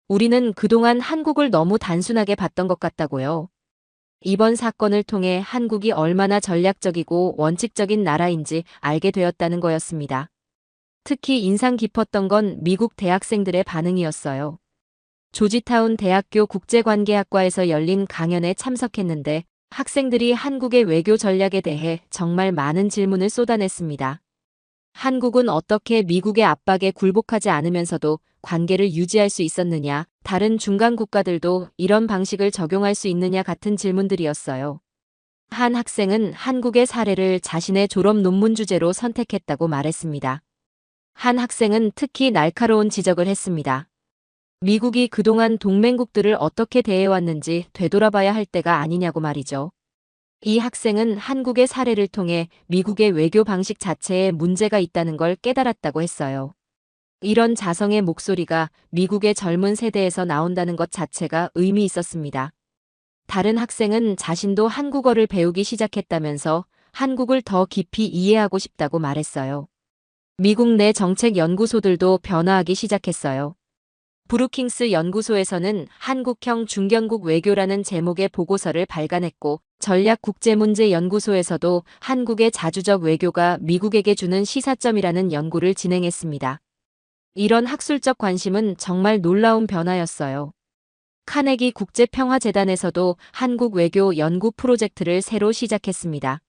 우리는 그동안 한국을 너무 단순하게 봤던 것 같다고요. 이번 사건을 통해 한국이 얼마나 전략적이고 원칙적인 나라인지 알게 되었다는 거였습니다. 특히 인상 깊었던 건 미국 대학생들의 반응이었어요. 조지타운 대학교 국제관계학과에서 열린 강연에 참석했는데 학생들이 한국의 외교 전략에 대해 정말 많은 질문을 쏟아냈습니다. 한국은 어떻게 미국의 압박에 굴복하지 않으면서도 관계를 유지할 수 있었느냐, 다른 중간 국가들도 이런 방식을 적용할 수 있느냐 같은 질문들이었어요. 한 학생은 한국의 사례를 자신의 졸업 논문 주제로 선택했다고 말했습니다. 한 학생은 특히 날카로운 지적을 했습니다. 미국이 그동안 동맹국들을 어떻게 대해왔는지 되돌아봐야 할 때가 아니냐고 말이죠. 이 학생은 한국의 사례를 통해 미국의 외교 방식 자체에 문제가 있다는 걸 깨달았다고 했어요. 이런 자성의 목소리가 미국의 젊은 세대에서 나온다는 것 자체가 의미 있었습니다. 다른 학생은 자신도 한국어를 배우기 시작했다면서 한국을 더 깊이 이해하고 싶다고 말했어요. 미국 내 정책 연구소들도 변화하기 시작했어요. 브루킹스 연구소에서는 한국형 중견국 외교라는 제목의 보고서를 발간했고, 전략국제문제연구소에서도 한국의 자주적 외교가 미국에게 주는 시사점이라는 연구를 진행했습니다. 이런 학술적 관심은 정말 놀라운 변화였어요. 카네기 국제평화재단에서도 한국 외교 연구 프로젝트를 새로 시작했습니다.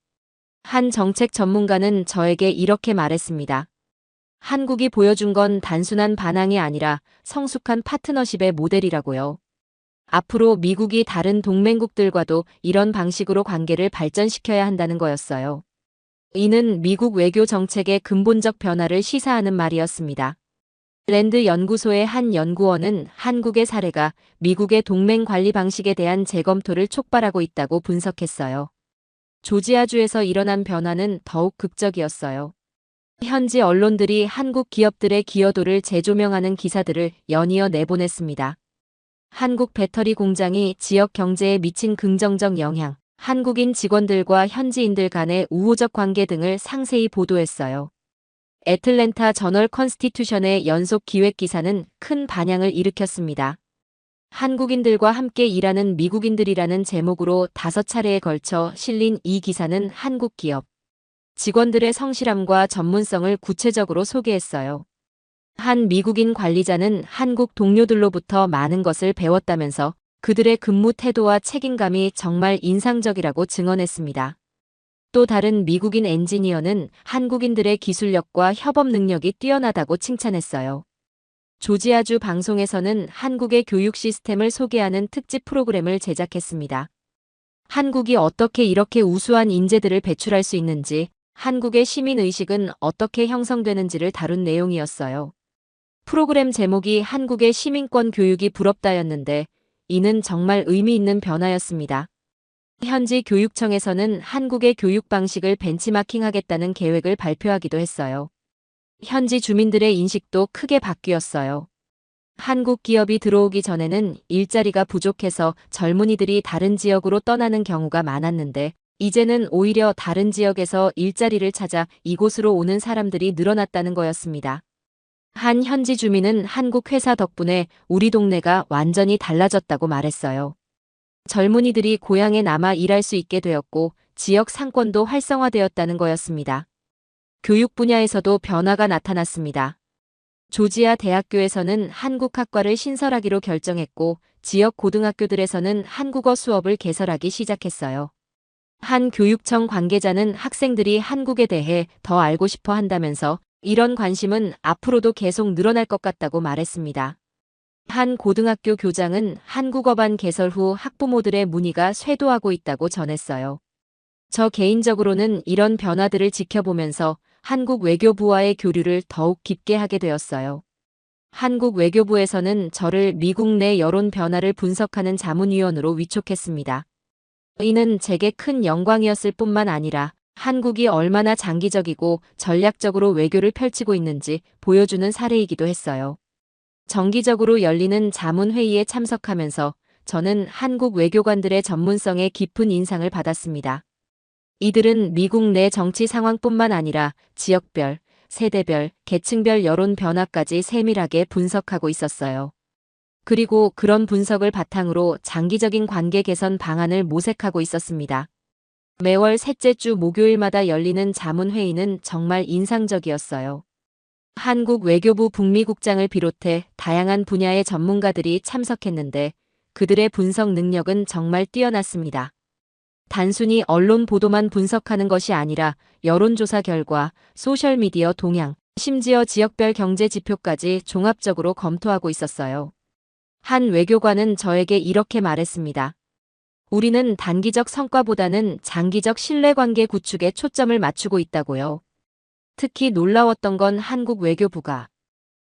한 정책 전문가는 저에게 이렇게 말했습니다. 한국이 보여준 건 단순한 반항이 아니라 성숙한 파트너십의 모델이라고요. 앞으로 미국이 다른 동맹국들과도 이런 방식으로 관계를 발전시켜야 한다는 거였어요. 이는 미국 외교 정책의 근본적 변화를 시사하는 말이었습니다. 랜드 연구소의 한 연구원은 한국의 사례가 미국의 동맹 관리 방식에 대한 재검토를 촉발하고 있다고 분석했어요. 조지아주에서 일어난 변화는 더욱 극적이었어요. 현지 언론들이 한국 기업들의 기여도를 재조명하는 기사들을 연이어 내보냈습니다. 한국 배터리 공장이 지역 경제에 미친 긍정적 영향, 한국인 직원들과 현지인들 간의 우호적 관계 등을 상세히 보도했어요. 애틀랜타 저널 컨스티튜션의 연속 기획 기사는 큰 반향을 일으켰습니다. 한국인들과 함께 일하는 미국인들이라는 제목으로 5차례에 걸쳐 실린 이 기사는 한국 기업 직원들의 성실함과 전문성을 구체적으로 소개했어요. 한 미국인 관리자는 한국 동료들로부터 많은 것을 배웠다면서 그들의 근무 태도와 책임감이 정말 인상적이라고 증언했습니다. 또 다른 미국인 엔지니어는 한국인들의 기술력과 협업 능력이 뛰어나다고 칭찬했어요. 조지아주 방송에서는 한국의 교육 시스템을 소개하는 특집 프로그램을 제작했습니다. 한국이 어떻게 이렇게 우수한 인재들을 배출할 수 있는지, 한국의 시민의식은 어떻게 형성되는지를 다룬 내용이었어요. 프로그램 제목이 한국의 시민권 교육이 부럽다였는데 이는 정말 의미 있는 변화였습니다. 현지 교육청에서는 한국의 교육 방식을 벤치마킹하겠다는 계획을 발표하기도 했어요. 현지 주민들의 인식도 크게 바뀌었어요. 한국 기업이 들어오기 전에는 일자리가 부족해서 젊은이들이 다른 지역으로 떠나는 경우가 많았는데 이제는 오히려 다른 지역에서 일자리를 찾아 이곳으로 오는 사람들이 늘어났다는 거였습니다. 한 현지 주민은 한국 회사 덕분에 우리 동네가 완전히 달라졌다고 말했어요. 젊은이들이 고향에 남아 일할 수 있게 되었고 지역 상권도 활성화되었다는 거였습니다. 교육 분야에서도 변화가 나타났습니다. 조지아 대학교에서는 한국학과를 신설하기로 결정했고 지역 고등학교들에서는 한국어 수업을 개설하기 시작했어요. 한 교육청 관계자는 학생들이 한국에 대해 더 알고 싶어 한다면서 이런 관심은 앞으로도 계속 늘어날 것 같다고 말했습니다. 한 고등학교 교장은 한국어반 개설 후 학부모들의 문의가 쇄도하고 있다고 전했어요. 저 개인적으로는 이런 변화들을 지켜보면서 한국 외교부와의 교류를 더욱 깊게 하게 되었어요. 한국 외교부에서는 저를 미국 내 여론 변화를 분석하는 자문위원으로 위촉했습니다. 이는 제게 큰 영광이었을 뿐만 아니라 한국이 얼마나 장기적이고 전략적으로 외교를 펼치고 있는지 보여주는 사례이기도 했어요. 정기적으로 열리는 자문회의에 참석하면서 저는 한국 외교관들의 전문성에 깊은 인상을 받았습니다. 이들은 미국 내 정치 상황뿐만 아니라 지역별, 세대별, 계층별 여론 변화까지 세밀하게 분석하고 있었어요. 그리고 그런 분석을 바탕으로 장기적인 관계 개선 방안을 모색하고 있었습니다. 매월 셋째 주 목요일마다 열리는 자문회의는 정말 인상적이었어요. 한국 외교부 북미국장을 비롯해 다양한 분야의 전문가들이 참석했는데 그들의 분석 능력은 정말 뛰어났습니다. 단순히 언론 보도만 분석하는 것이 아니라 여론조사 결과, 소셜미디어 동향, 심지어 지역별 경제 지표까지 종합적으로 검토하고 있었어요. 한 외교관은 저에게 이렇게 말했습니다. 우리는 단기적 성과보다는 장기적 신뢰관계 구축에 초점을 맞추고 있다고요. 특히 놀라웠던 건 한국 외교부가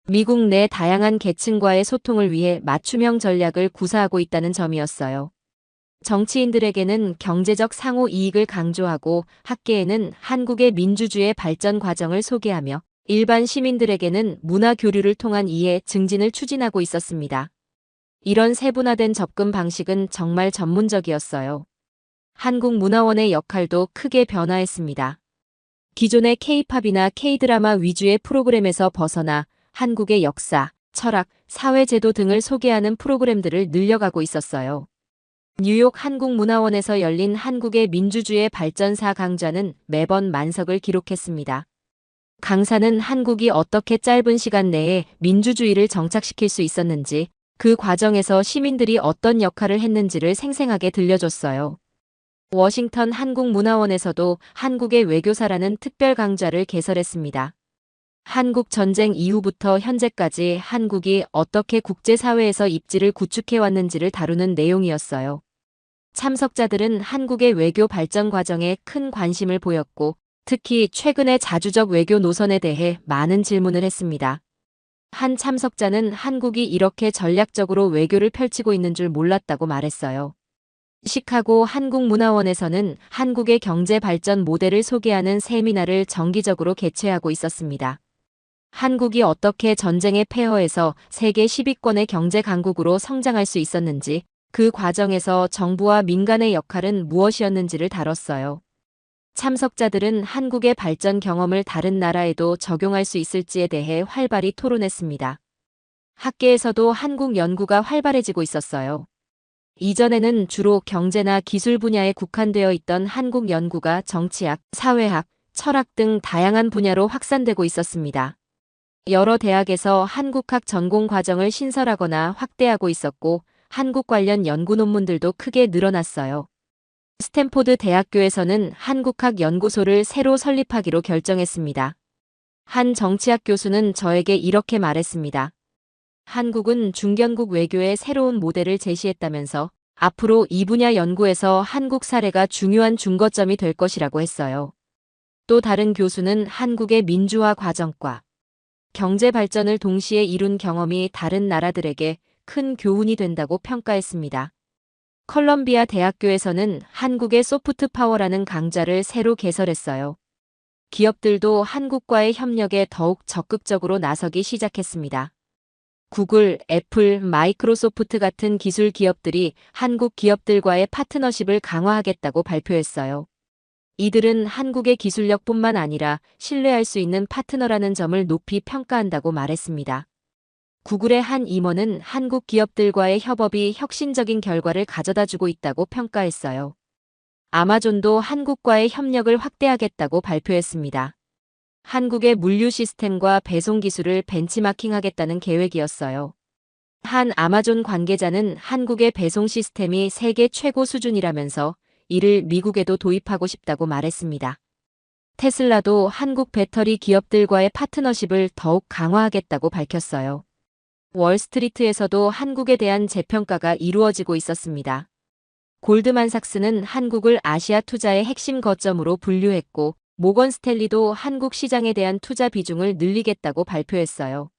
미국 내 다양한 계층과의 소통을 위해 맞춤형 전략을 구사하고 있다는 점이었어요. 정치인들에게는 경제적 상호 이익을 강조하고 학계에는 한국의 민주주의 발전 과정을 소개하며 일반 시민들에게는 문화 교류를 통한 이해 증진을 추진하고 있었습니다. 이런 세분화된 접근 방식은 정말 전문적이었어요. 한국문화원의 역할도 크게 변화했습니다. 기존의 K-팝이나 K-드라마 위주의 프로그램에서 벗어나 한국의 역사, 철학, 사회제도 등을 소개하는 프로그램들을 늘려가고 있었어요. 뉴욕 한국문화원에서 열린 한국의 민주주의 발전사 강좌는 매번 만석을 기록했습니다. 강사는 한국이 어떻게 짧은 시간 내에 민주주의를 정착시킬 수 있었는지, 그 과정에서 시민들이 어떤 역할을 했는지를 생생하게 들려줬어요. 워싱턴 한국문화원에서도 한국의 외교사라는 특별 강좌를 개설했습니다. 한국 전쟁 이후부터 현재까지 한국이 어떻게 국제사회에서 입지를 구축해왔는지를 다루는 내용이었어요. 참석자들은 한국의 외교 발전 과정에 큰 관심을 보였고, 특히 최근의 자주적 외교 노선에 대해 많은 질문을 했습니다. 한 참석자는 한국이 이렇게 전략적으로 외교를 펼치고 있는 줄 몰랐다고 말했어요. 시카고 한국문화원에서는 한국의 경제 발전 모델을 소개하는 세미나를 정기적으로 개최하고 있었습니다. 한국이 어떻게 전쟁의 폐허에서 세계 10위권의 경제 강국으로 성장할 수 있었는지, 그 과정에서 정부와 민간의 역할은 무엇이었는지를 다뤘어요. 참석자들은 한국의 발전 경험을 다른 나라에도 적용할 수 있을지에 대해 활발히 토론했습니다. 학계에서도 한국 연구가 활발해지고 있었어요. 이전에는 주로 경제나 기술 분야에 국한되어 있던 한국 연구가 정치학, 사회학, 철학 등 다양한 분야로 확산되고 있었습니다. 여러 대학에서 한국학 전공 과정을 신설하거나 확대하고 있었고, 한국 관련 연구 논문들도 크게 늘어났어요. 스탠포드 대학교에서는 한국학 연구소를 새로 설립하기로 결정했습니다. 한 정치학 교수는 저에게 이렇게 말했습니다. 한국은 중견국 외교의 새로운 모델을 제시했다면서 앞으로 이 분야 연구에서 한국 사례가 중요한 중거점이 될 것이라고 했어요. 또 다른 교수는 한국의 민주화 과정과 경제 발전을 동시에 이룬 경험이 다른 나라들에게 큰 교훈이 된다고 평가했습니다. 컬럼비아 대학교에서는 한국의 소프트 파워라는 강좌를 새로 개설했어요. 기업들도 한국과의 협력에 더욱 적극적으로 나서기 시작했습니다. 구글, 애플, 마이크로소프트 같은 기술 기업들이 한국 기업들과의 파트너십을 강화하겠다고 발표했어요. 이들은 한국의 기술력뿐만 아니라 신뢰할 수 있는 파트너라는 점을 높이 평가한다고 말했습니다. 구글의 한 임원은 한국 기업들과의 협업이 혁신적인 결과를 가져다주고 있다고 평가했어요. 아마존도 한국과의 협력을 확대하겠다고 발표했습니다. 한국의 물류 시스템과 배송 기술을 벤치마킹하겠다는 계획이었어요. 한 아마존 관계자는 한국의 배송 시스템이 세계 최고 수준이라면서 이를 미국에도 도입하고 싶다고 말했습니다. 테슬라도 한국 배터리 기업들과의 파트너십을 더욱 강화하겠다고 밝혔어요. 월스트리트에서도 한국에 대한 재평가가 이루어지고 있었습니다. 골드만삭스는 한국을 아시아 투자의 핵심 거점으로 분류했고, 모건 스탠리도 한국 시장에 대한 투자 비중을 늘리겠다고 발표했어요.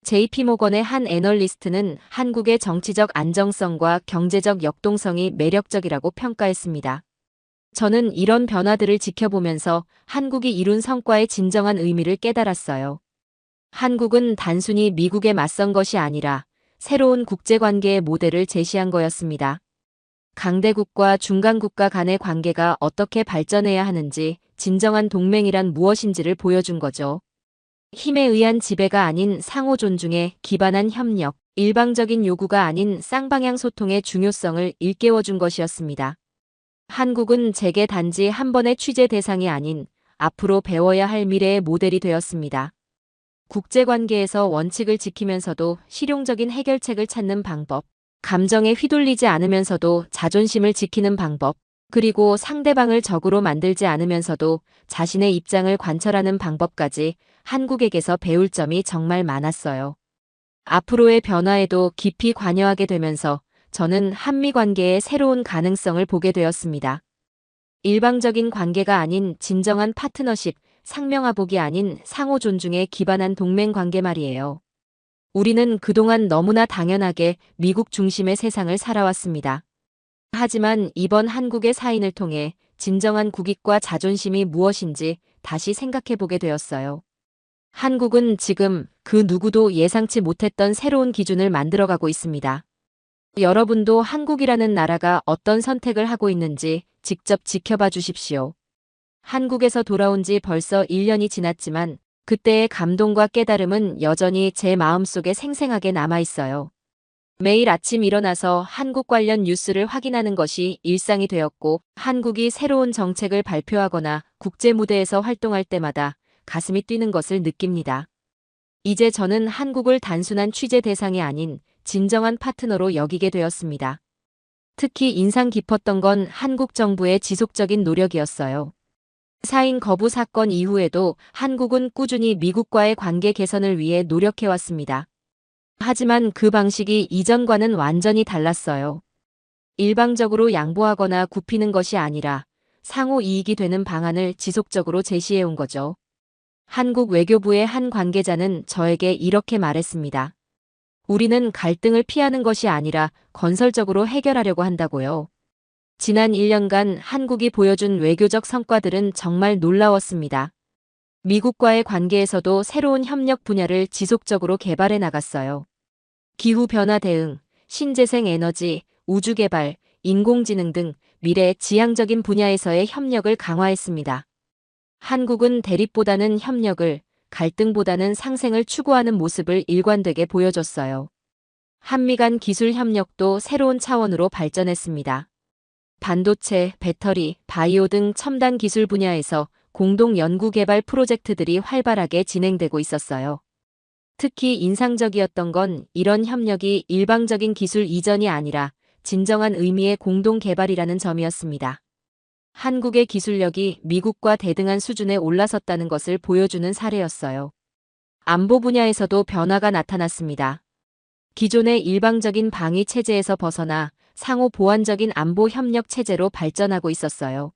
JP모건의 한 애널리스트는 한국의 정치적 안정성과 경제적 역동성이 매력적이라고 평가했습니다. 저는 이런 변화들을 지켜보면서 한국이 이룬 성과의 진정한 의미를 깨달았어요. 한국은 단순히 미국에 맞선 것이 아니라 새로운 국제관계의 모델을 제시한 거였습니다. 강대국과 중간국가 간의 관계가 어떻게 발전해야 하는지, 진정한 동맹이란 무엇인지를 보여준 거죠. 힘에 의한 지배가 아닌 상호 존중에 기반한 협력, 일방적인 요구가 아닌 쌍방향 소통의 중요성을 일깨워준 것이었습니다. 한국은 제게 단지 한 번의 취재 대상이 아닌 앞으로 배워야 할 미래의 모델이 되었습니다. 국제관계에서 원칙을 지키면서도 실용적인 해결책을 찾는 방법, 감정에 휘둘리지 않으면서도 자존심을 지키는 방법, 그리고 상대방을 적으로 만들지 않으면서도 자신의 입장을 관철하는 방법까지 한국에게서 배울 점이 정말 많았어요. 앞으로의 변화에도 깊이 관여하게 되면서 저는 한미 관계의 새로운 가능성을 보게 되었습니다. 일방적인 관계가 아닌 진정한 파트너십, 상명하복이 아닌 상호 존중에 기반한 동맹 관계 말이에요. 우리는 그동안 너무나 당연하게 미국 중심의 세상을 살아왔습니다. 하지만 이번 한국의 사인을 통해 진정한 국익과 자존심이 무엇인지 다시 생각해보게 되었어요. 한국은 지금 그 누구도 예상치 못했던 새로운 기준을 만들어가고 있습니다. 여러분도 한국이라는 나라가 어떤 선택을 하고 있는지 직접 지켜봐 주십시오. 한국에서 돌아온 지 벌써 1년이 지났지만 그때의 감동과 깨달음은 여전히 제 마음속에 생생하게 남아있어요. 매일 아침 일어나서 한국 관련 뉴스를 확인하는 것이 일상이 되었고, 한국이 새로운 정책을 발표하거나 국제 무대에서 활동할 때마다 가슴이 뛰는 것을 느낍니다. 이제 저는 한국을 단순한 취재 대상이 아닌 진정한 파트너로 여기게 되었습니다. 특히 인상 깊었던 건 한국 정부의 지속적인 노력이었어요. 사인 거부 사건 이후에도 한국은 꾸준히 미국과의 관계 개선을 위해 노력해왔습니다. 하지만 그 방식이 이전과는 완전히 달랐어요. 일방적으로 양보하거나 굽히는 것이 아니라 상호 이익이 되는 방안을 지속적으로 제시해온 거죠. 한국 외교부의 한 관계자는 저에게 이렇게 말했습니다. 우리는 갈등을 피하는 것이 아니라 건설적으로 해결하려고 한다고요. 지난 1년간 한국이 보여준 외교적 성과들은 정말 놀라웠습니다. 미국과의 관계에서도 새로운 협력 분야를 지속적으로 개발해 나갔어요. 기후변화 대응, 신재생 에너지, 우주개발, 인공지능 등 미래 지향적인 분야에서의 협력을 강화했습니다. 한국은 대립보다는 협력을, 갈등보다는 상생을 추구하는 모습을 일관되게 보여줬어요. 한미 간 기술 협력도 새로운 차원으로 발전했습니다. 반도체, 배터리, 바이오 등 첨단 기술 분야에서 공동 연구 개발 프로젝트들이 활발하게 진행되고 있었어요. 특히 인상적이었던 건 이런 협력이 일방적인 기술 이전이 아니라 진정한 의미의 공동 개발이라는 점이었습니다. 한국의 기술력이 미국과 대등한 수준에 올라섰다는 것을 보여주는 사례였어요. 안보 분야에서도 변화가 나타났습니다. 기존의 일방적인 방위 체제에서 벗어나 상호 보완적인 안보 협력 체제로 발전하고 있었어요.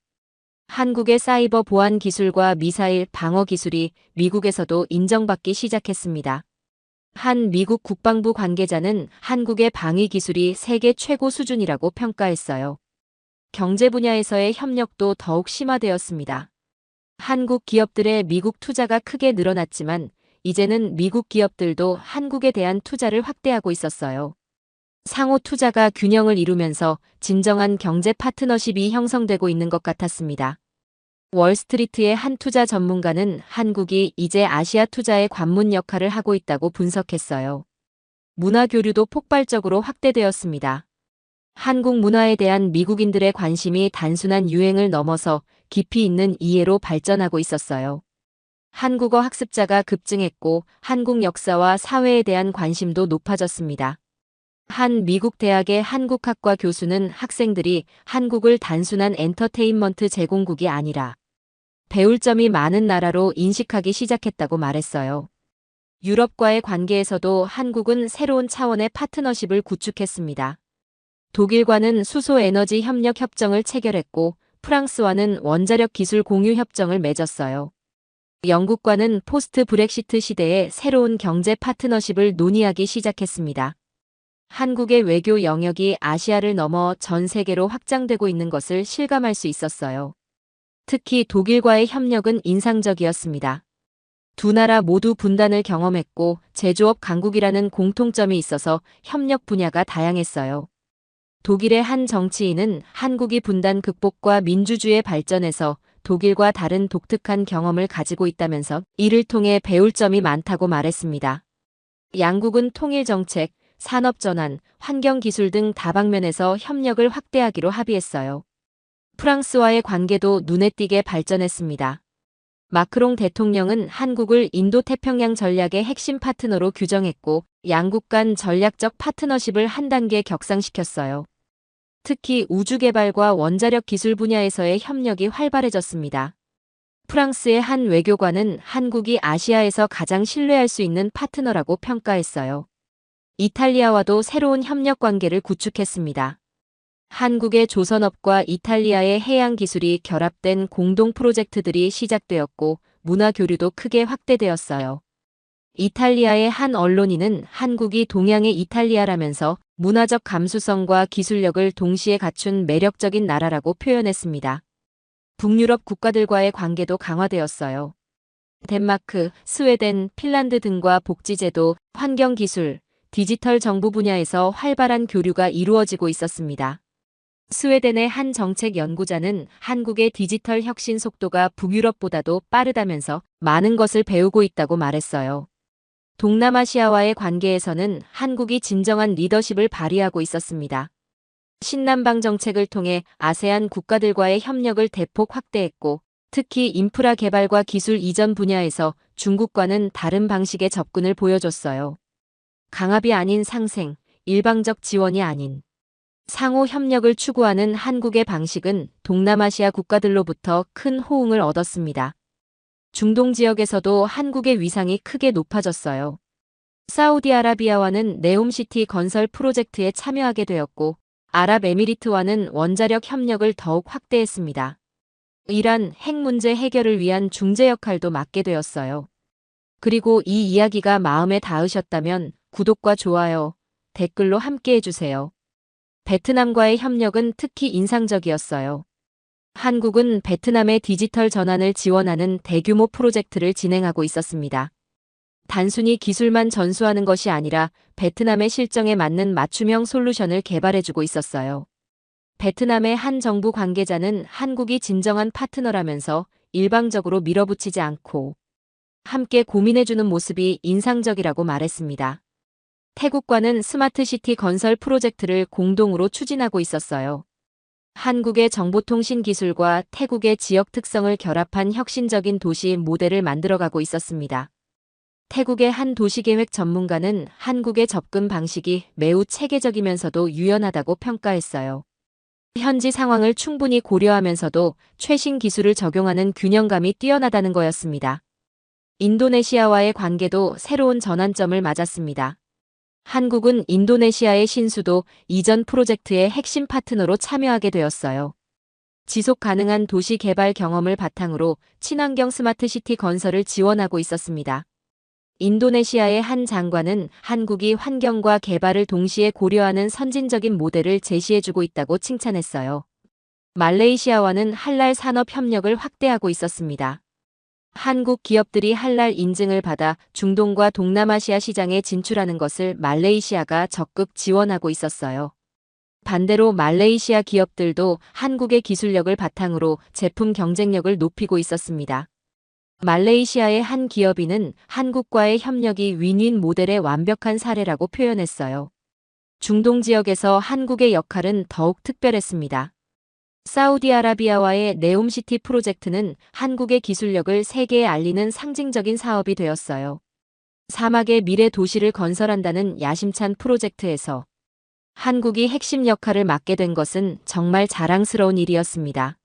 한국의 사이버 보안 기술과 미사일 방어 기술이 미국에서도 인정받기 시작했습니다. 한 미국 국방부 관계자는 한국의 방위 기술이 세계 최고 수준이라고 평가했어요. 경제 분야에서의 협력도 더욱 심화되었습니다. 한국 기업들의 미국 투자가 크게 늘어났지만 이제는 미국 기업들도 한국에 대한 투자를 확대하고 있었어요. 상호 투자가 균형을 이루면서 진정한 경제 파트너십이 형성되고 있는 것 같았습니다. 월스트리트의 한 투자 전문가는 한국이 이제 아시아 투자의 관문 역할을 하고 있다고 분석했어요. 문화 교류도 폭발적으로 확대되었습니다. 한국 문화에 대한 미국인들의 관심이 단순한 유행을 넘어서 깊이 있는 이해로 발전하고 있었어요. 한국어 학습자가 급증했고 한국 역사와 사회에 대한 관심도 높아졌습니다. 한 미국 대학의 한국학과 교수는 학생들이 한국을 단순한 엔터테인먼트 제공국이 아니라 배울 점이 많은 나라로 인식하기 시작했다고 말했어요. 유럽과의 관계에서도 한국은 새로운 차원의 파트너십을 구축했습니다. 독일과는 수소 에너지 협력 협정을 체결했고 프랑스와는 원자력 기술 공유 협정을 맺었어요. 영국과는 포스트 브렉시트 시대에 새로운 경제 파트너십을 논의하기 시작했습니다. 한국의 외교 영역이 아시아를 넘어 전 세계로 확장되고 있는 것을 실감할 수 있었어요. 특히 독일과의 협력은 인상적이었습니다. 두 나라 모두 분단을 경험했고 제조업 강국이라는 공통점이 있어서 협력 분야가 다양했어요. 독일의 한 정치인은 한국이 분단 극복과 민주주의 발전에서 독일과 다른 독특한 경험을 가지고 있다면서 이를 통해 배울 점이 많다고 말했습니다. 양국은 통일 정책, 산업 전환, 환경 기술 등 다방면에서 협력을 확대하기로 합의했어요. 프랑스와의 관계도 눈에 띄게 발전했습니다. 마크롱 대통령은 한국을 인도태평양 전략의 핵심 파트너로 규정했고 양국 간 전략적 파트너십을 한 단계 격상시켰어요. 특히 우주개발과 원자력 기술 분야에서의 협력이 활발해졌습니다. 프랑스의 한 외교관은 한국이 아시아에서 가장 신뢰할 수 있는 파트너라고 평가했어요. 이탈리아와도 새로운 협력 관계를 구축했습니다. 한국의 조선업과 이탈리아의 해양 기술이 결합된 공동 프로젝트들이 시작되었고 문화 교류도 크게 확대되었어요. 이탈리아의 한 언론인은 한국이 동양의 이탈리아라면서 문화적 감수성과 기술력을 동시에 갖춘 매력적인 나라라고 표현했습니다. 북유럽 국가들과의 관계도 강화되었어요. 덴마크, 스웨덴, 핀란드 등과 복지제도, 환경기술, 디지털 정부 분야에서 활발한 교류가 이루어지고 있었습니다. 스웨덴의 한 정책 연구자는 한국의 디지털 혁신 속도가 북유럽보다도 빠르다면서 많은 것을 배우고 있다고 말했어요. 동남아시아와의 관계에서는 한국이 진정한 리더십을 발휘하고 있었습니다. 신남방 정책을 통해 아세안 국가들과의 협력을 대폭 확대했고 특히 인프라 개발과 기술 이전 분야에서 중국과는 다른 방식의 접근을 보여줬어요. 강압이 아닌 상생, 일방적 지원이 아닌 상호 협력을 추구하는 한국의 방식은 동남아시아 국가들로부터 큰 호응을 얻었습니다. 중동 지역에서도 한국의 위상이 크게 높아졌어요. 사우디아라비아와는 네옴시티 건설 프로젝트에 참여하게 되었고 아랍에미리트와는 원자력 협력을 더욱 확대했습니다. 이란 핵 문제 해결을 위한 중재 역할도 맡게 되었어요. 그리고 이 이야기가 마음에 닿으셨다면 구독과 좋아요, 댓글로 함께 해주세요. 베트남과의 협력은 특히 인상적이었어요. 한국은 베트남의 디지털 전환을 지원하는 대규모 프로젝트를 진행하고 있었습니다. 단순히 기술만 전수하는 것이 아니라 베트남의 실정에 맞는 맞춤형 솔루션을 개발해주고 있었어요. 베트남의 한 정부 관계자는 한국이 진정한 파트너라면서 일방적으로 밀어붙이지 않고 함께 고민해주는 모습이 인상적이라고 말했습니다. 태국과는 스마트시티 건설 프로젝트를 공동으로 추진하고 있었어요. 한국의 정보통신 기술과 태국의 지역 특성을 결합한 혁신적인 도시 모델을 만들어가고 있었습니다. 태국의 한 도시계획 전문가는 한국의 접근 방식이 매우 체계적이면서도 유연하다고 평가했어요. 현지 상황을 충분히 고려하면서도 최신 기술을 적용하는 균형감이 뛰어나다는 거였습니다. 인도네시아와의 관계도 새로운 전환점을 맞았습니다. 한국은 인도네시아의 신수도 이전 프로젝트의 핵심 파트너로 참여하게 되었어요. 지속 가능한 도시 개발 경험을 바탕으로 친환경 스마트시티 건설을 지원하고 있었습니다. 인도네시아의 한 장관은 한국이 환경과 개발을 동시에 고려하는 선진적인 모델을 제시해주고 있다고 칭찬했어요. 말레이시아와는 할랄 산업 협력을 확대하고 있었습니다. 한국 기업들이 할랄 인증을 받아 중동과 동남아시아 시장에 진출하는 것을 말레이시아가 적극 지원하고 있었어요. 반대로 말레이시아 기업들도 한국의 기술력을 바탕으로 제품 경쟁력을 높이고 있었습니다. 말레이시아의 한 기업인은 한국과의 협력이 윈윈 모델의 완벽한 사례라고 표현했어요. 중동 지역에서 한국의 역할은 더욱 특별했습니다. 사우디아라비아와의 네옴시티 프로젝트는 한국의 기술력을 세계에 알리는 상징적인 사업이 되었어요. 사막의 미래 도시를 건설한다는 야심찬 프로젝트에서 한국이 핵심 역할을 맡게 된 것은 정말 자랑스러운 일이었습니다.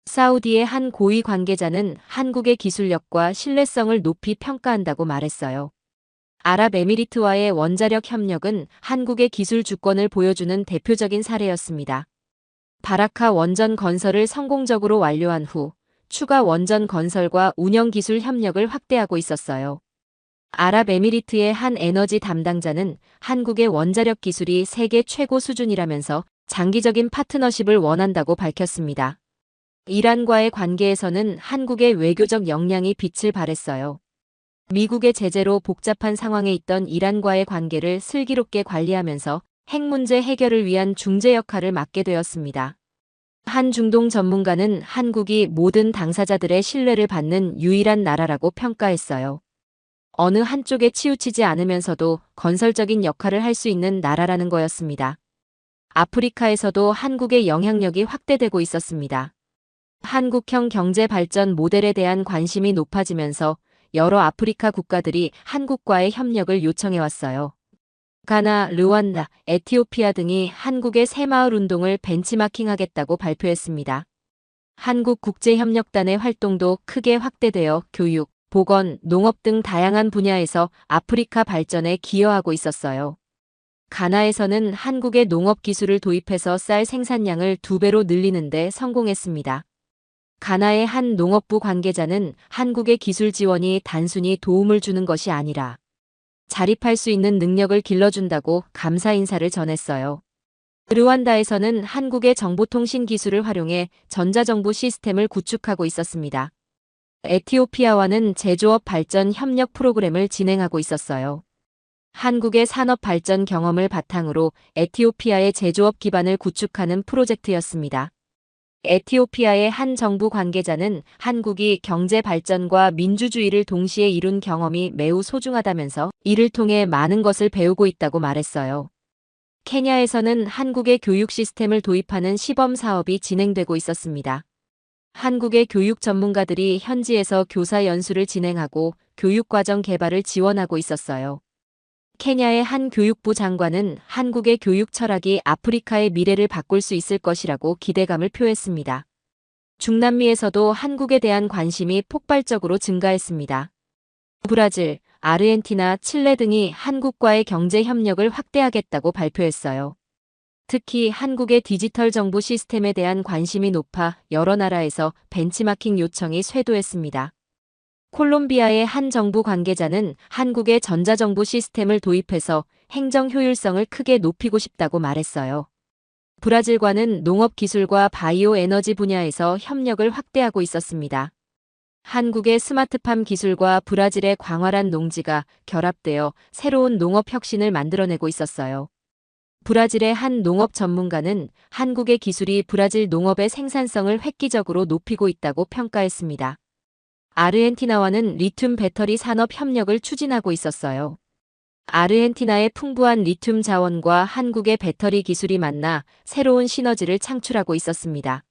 사우디의 한 고위 관계자는 한국의 기술력과 신뢰성을 높이 평가한다고 말했어요. 아랍에미리트와의 원자력 협력은 한국의 기술 주권을 보여주는 대표적인 사례였습니다. 바라카 원전 건설을 성공적으로 완료한 후 추가 원전 건설과 운영 기술 협력을 확대하고 있었어요. 아랍에미리트의 한 에너지 담당자는 한국의 원자력 기술이 세계 최고 수준이라면서 장기적인 파트너십을 원한다고 밝혔습니다. 이란과의 관계에서는 한국의 외교적 역량이 빛을 발했어요. 미국의 제재로 복잡한 상황에 있던 이란과의 관계를 슬기롭게 관리하면서 핵 문제 해결을 위한 중재 역할을 맡게 되었습니다. 한 중동 전문가는 한국이 모든 당사자들의 신뢰를 받는 유일한 나라라고 평가했어요. 어느 한쪽에 치우치지 않으면서도 건설적인 역할을 할 수 있는 나라라는 거였습니다. 아프리카에서도 한국의 영향력이 확대되고 있었습니다. 한국형 경제 발전 모델에 대한 관심이 높아지면서 여러 아프리카 국가들이 한국과의 협력을 요청해왔어요. 가나, 르완다, 에티오피아 등이 한국의 새마을 운동을 벤치마킹하겠다고 발표했습니다. 한국국제협력단의 활동도 크게 확대되어 교육, 보건, 농업 등 다양한 분야에서 아프리카 발전에 기여하고 있었어요. 가나에서는 한국의 농업 기술을 도입해서 쌀 생산량을 2배로 늘리는 데 성공했습니다. 가나의 한 농업부 관계자는 한국의 기술 지원이 단순히 도움을 주는 것이 아니라 자립할 수 있는 능력을 길러준다고 감사 인사를 전했어요. 르완다에서는 한국의 정보통신 기술을 활용해 전자정부 시스템을 구축하고 있었습니다. 에티오피아와는 제조업 발전 협력 프로그램을 진행하고 있었어요. 한국의 산업 발전 경험을 바탕으로 에티오피아의 제조업 기반을 구축하는 프로젝트였습니다. 에티오피아의 한 정부 관계자는 한국이 경제 발전과 민주주의를 동시에 이룬 경험이 매우 소중하다면서 이를 통해 많은 것을 배우고 있다고 말했어요. 케냐에서는 한국의 교육 시스템을 도입하는 시범 사업이 진행되고 있었습니다. 한국의 교육 전문가들이 현지에서 교사 연수를 진행하고 교육과정 개발을 지원하고 있었어요. 케냐의 한 교육부 장관은 한국의 교육 철학이 아프리카의 미래를 바꿀 수 있을 것이라고 기대감을 표했습니다. 중남미에서도 한국에 대한 관심이 폭발적으로 증가했습니다. 브라질, 아르헨티나, 칠레 등이 한국과의 경제 협력을 확대하겠다고 발표했어요. 특히 한국의 디지털 정보 시스템에 대한 관심이 높아 여러 나라에서 벤치마킹 요청이 쇄도했습니다. 콜롬비아의 한 정부 관계자는 한국의 전자정부 시스템을 도입해서 행정 효율성을 크게 높이고 싶다고 말했어요. 브라질과는 농업 기술과 바이오 에너지 분야에서 협력을 확대하고 있었습니다. 한국의 스마트팜 기술과 브라질의 광활한 농지가 결합되어 새로운 농업 혁신을 만들어내고 있었어요. 브라질의 한 농업 전문가는 한국의 기술이 브라질 농업의 생산성을 획기적으로 높이고 있다고 평가했습니다. 아르헨티나와는 리튬 배터리 산업 협력을 추진하고 있었어요. 아르헨티나의 풍부한 리튬 자원과 한국의 배터리 기술이 만나 새로운 시너지를 창출하고 있었습니다.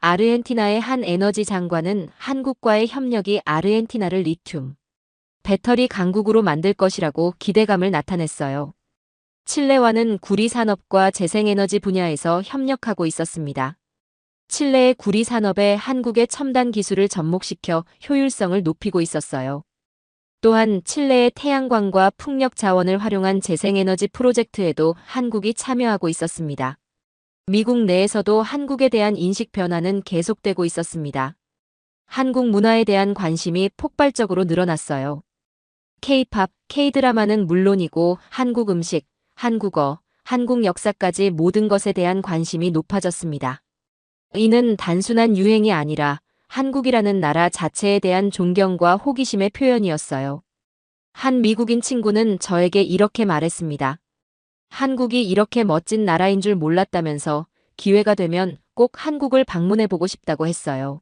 아르헨티나의 한 에너지 장관은 한국과의 협력이 아르헨티나를 리튬 배터리 강국으로 만들 것이라고 기대감을 나타냈어요. 칠레와는 구리 산업과 재생에너지 분야에서 협력하고 있었습니다. 칠레의 구리 산업에 한국의 첨단 기술을 접목시켜 효율성을 높이고 있었어요. 또한 칠레의 태양광과 풍력 자원을 활용한 재생에너지 프로젝트에도 한국이 참여하고 있었습니다. 미국 내에서도 한국에 대한 인식 변화는 계속되고 있었습니다. 한국 문화에 대한 관심이 폭발적으로 늘어났어요. K-팝, K-드라마는 물론이고 한국 음식, 한국어, 한국 역사까지 모든 것에 대한 관심이 높아졌습니다. 이는 단순한 유행이 아니라 한국이라는 나라 자체에 대한 존경과 호기심의 표현이었어요. 한 미국인 친구는 저에게 이렇게 말했습니다. 한국이 이렇게 멋진 나라인 줄 몰랐다면서 기회가 되면 꼭 한국을 방문해보고 싶다고 했어요.